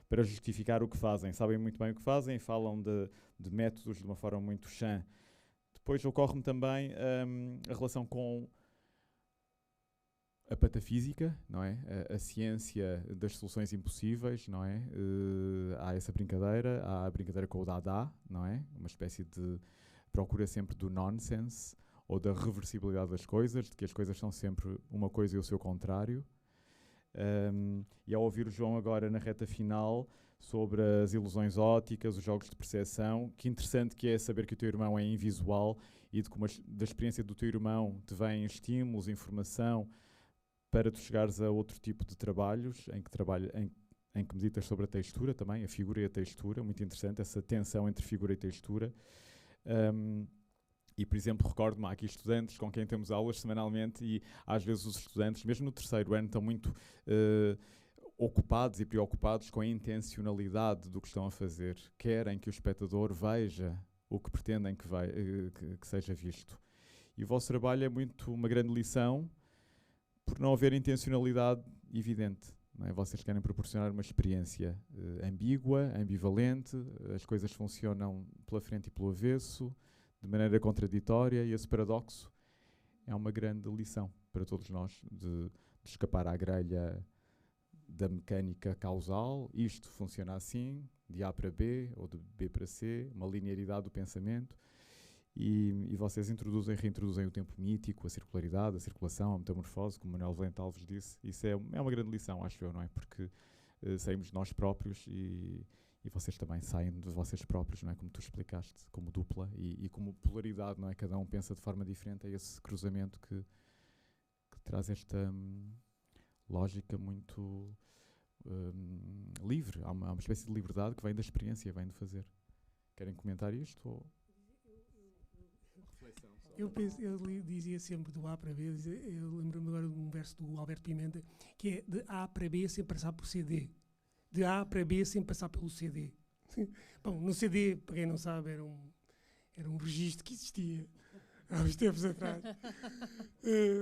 para justificar o que fazem. Sabem muito bem o que fazem e falam de métodos de uma forma muito chã. Depois ocorre-me também a relação com a patafísica, não é? A ciência das soluções impossíveis, não é? Há essa brincadeira, há a brincadeira com o Dada, não é? Uma espécie de procura sempre do nonsense ou da reversibilidade das coisas, de que as coisas são sempre uma coisa e o seu contrário. E ao ouvir o João agora na reta final sobre as ilusões ópticas, os jogos de percepção, que interessante que é saber que o teu irmão é invisual e de como da experiência do teu irmão te vêm estímulos, informação para tu chegares a outro tipo de trabalhos em que meditas sobre a textura também, a figura e a textura, muito interessante essa tensão entre figura e textura. E, por exemplo, recordo-me, há aqui estudantes com quem temos aulas semanalmente e às vezes os estudantes, mesmo no terceiro ano, estão muito ocupados e preocupados com a intencionalidade do que estão a fazer. Querem que o espectador veja o que pretendem que seja visto. E o vosso trabalho é muito uma grande lição por não haver intencionalidade evidente. Não é? Vocês querem proporcionar uma experiência ambígua, ambivalente, as coisas funcionam pela frente e pelo avesso, de maneira contraditória, e esse paradoxo é uma grande lição para todos nós de escapar à grelha da mecânica causal. Isto funciona assim, de A para B ou de B para C, uma linearidade do pensamento, e vocês reintroduzem o tempo mítico, a circularidade, a circulação, a metamorfose, como Manuel Valente Alves disse. Isso é uma grande lição, acho eu, não é? Porque saímos de nós próprios e vocês também saem de vocês próprios, não é? Como tu explicaste, como dupla e como polaridade, não é? Cada um pensa de forma diferente, é esse cruzamento que traz esta lógica muito livre. Há uma espécie de liberdade que vem da experiência, vem de fazer. Querem comentar isto? Ou? Eu dizia sempre do A para B, eu lembro-me agora de um verso do Alberto Pimenta, que é de A para B sem passar por CD. De A para B sem passar pelo CD. Bom, no CD, para quem não sabe, era um registro que existia há uns tempos atrás.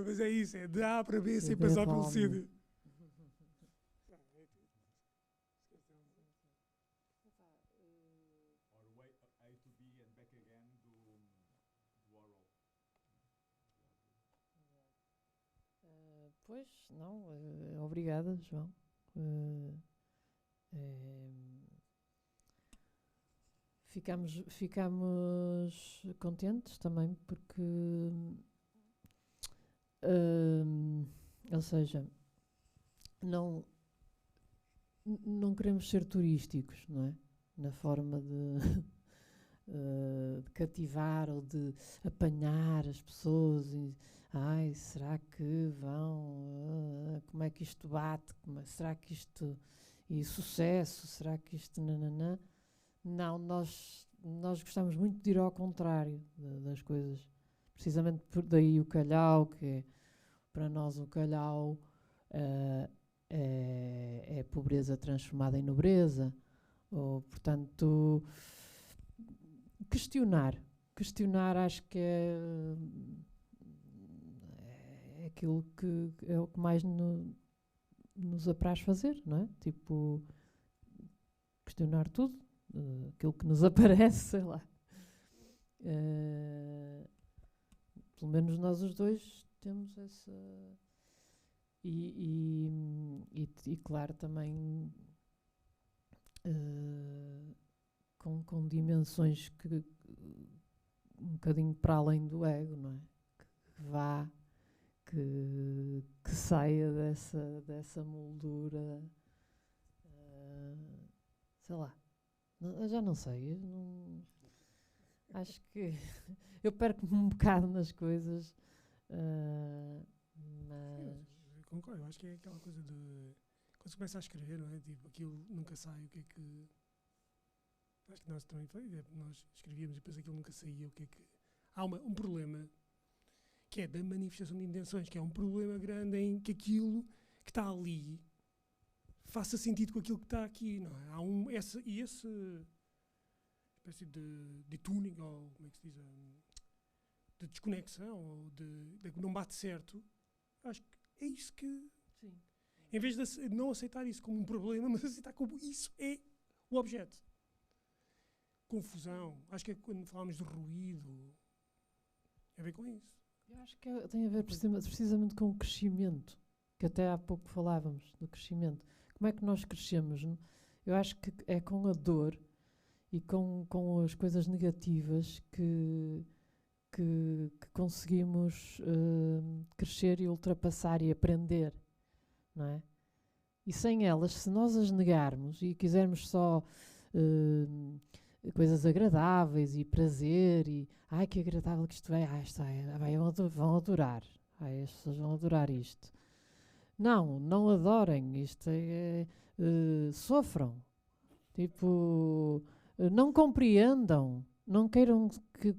Mas é isso, é de A para B sem passar pelo CD. Pois, não, obrigada, João. Ficamos contentes também porque, ou seja, não queremos ser turísticos, não é? Na forma de cativar ou de apanhar as pessoas e ai, será que vão, como é que isto bate, será que isto, e sucesso, será que isto, nananã. Não, nós gostamos muito de ir ao contrário das coisas, precisamente por daí o calhau, que é, para nós o calhau é pobreza transformada em nobreza, ou, portanto, questionar acho que é aquilo que é o que mais nos apraz fazer, não é? Tipo, questionar tudo, aquilo que nos aparece, sei lá. Pelo menos nós os dois temos essa... E claro, também com dimensões que um bocadinho para além do ego, não é? Que saia dessa moldura, sei lá, eu já não sei, acho que eu perco-me um bocado nas coisas, mas... Eu concordo, acho que é aquela coisa de quando se começa a escrever, não é? Tipo, aquilo nunca sai, o que é que... Acho que nós também nós escrevíamos e depois aquilo nunca saía, o que é que... Há um problema que é da manifestação de intenções, que é um problema grande em que aquilo que está ali faça sentido com aquilo que está aqui, não é? Há essa espécie de tuning, ou como é que se diz, de desconexão, ou de que não bate certo. Acho que é isso que... Sim. Em vez de não aceitar isso como um problema, mas aceitar como isso é o objeto. Confusão. Acho que é quando falamos de ruído, tem a ver com isso. Eu acho que tem a ver precisamente com o crescimento, que até há pouco falávamos do crescimento. Como é que nós crescemos? Eu acho que é com a dor e com as coisas negativas que conseguimos crescer e ultrapassar e aprender, não é? E sem elas, se nós as negarmos e quisermos só coisas agradáveis e prazer e ai que agradável que isto vão adorar, as pessoas vão adorar isto. Não adorem isto, sofram, tipo, não compreendam, não queiram que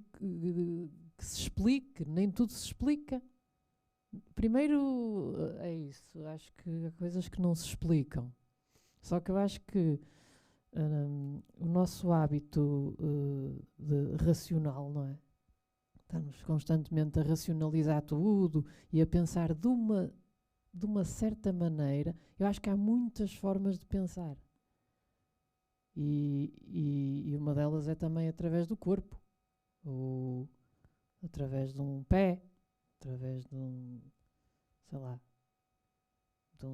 se explique, nem tudo se explica. Primeiro é isso, acho que há coisas que não se explicam. Só que eu acho que o nosso hábito racional, não é? Estamos constantemente a racionalizar tudo e a pensar de uma certa maneira. Eu acho que há muitas formas de pensar. E uma delas é também através do corpo, ou através de um pé, através de sei lá, de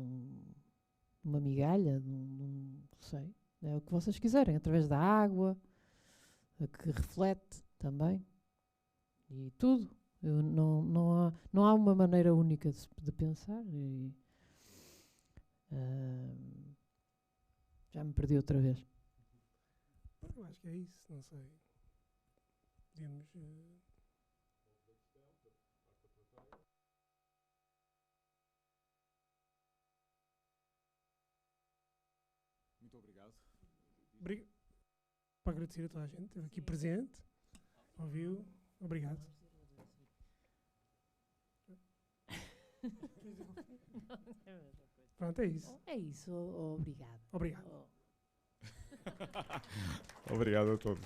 uma migalha, não sei, é o que vocês quiserem, através da água, que reflete também, e tudo. Não há uma maneira única de pensar, e já me perdi outra vez. Eu acho que é isso, não sei. Podemos... Muito obrigado. Para agradecer a toda a gente que esteve aqui presente, ouviu, obrigado. Pronto, é isso. É isso, obrigado. Obrigado. Obrigado a todos.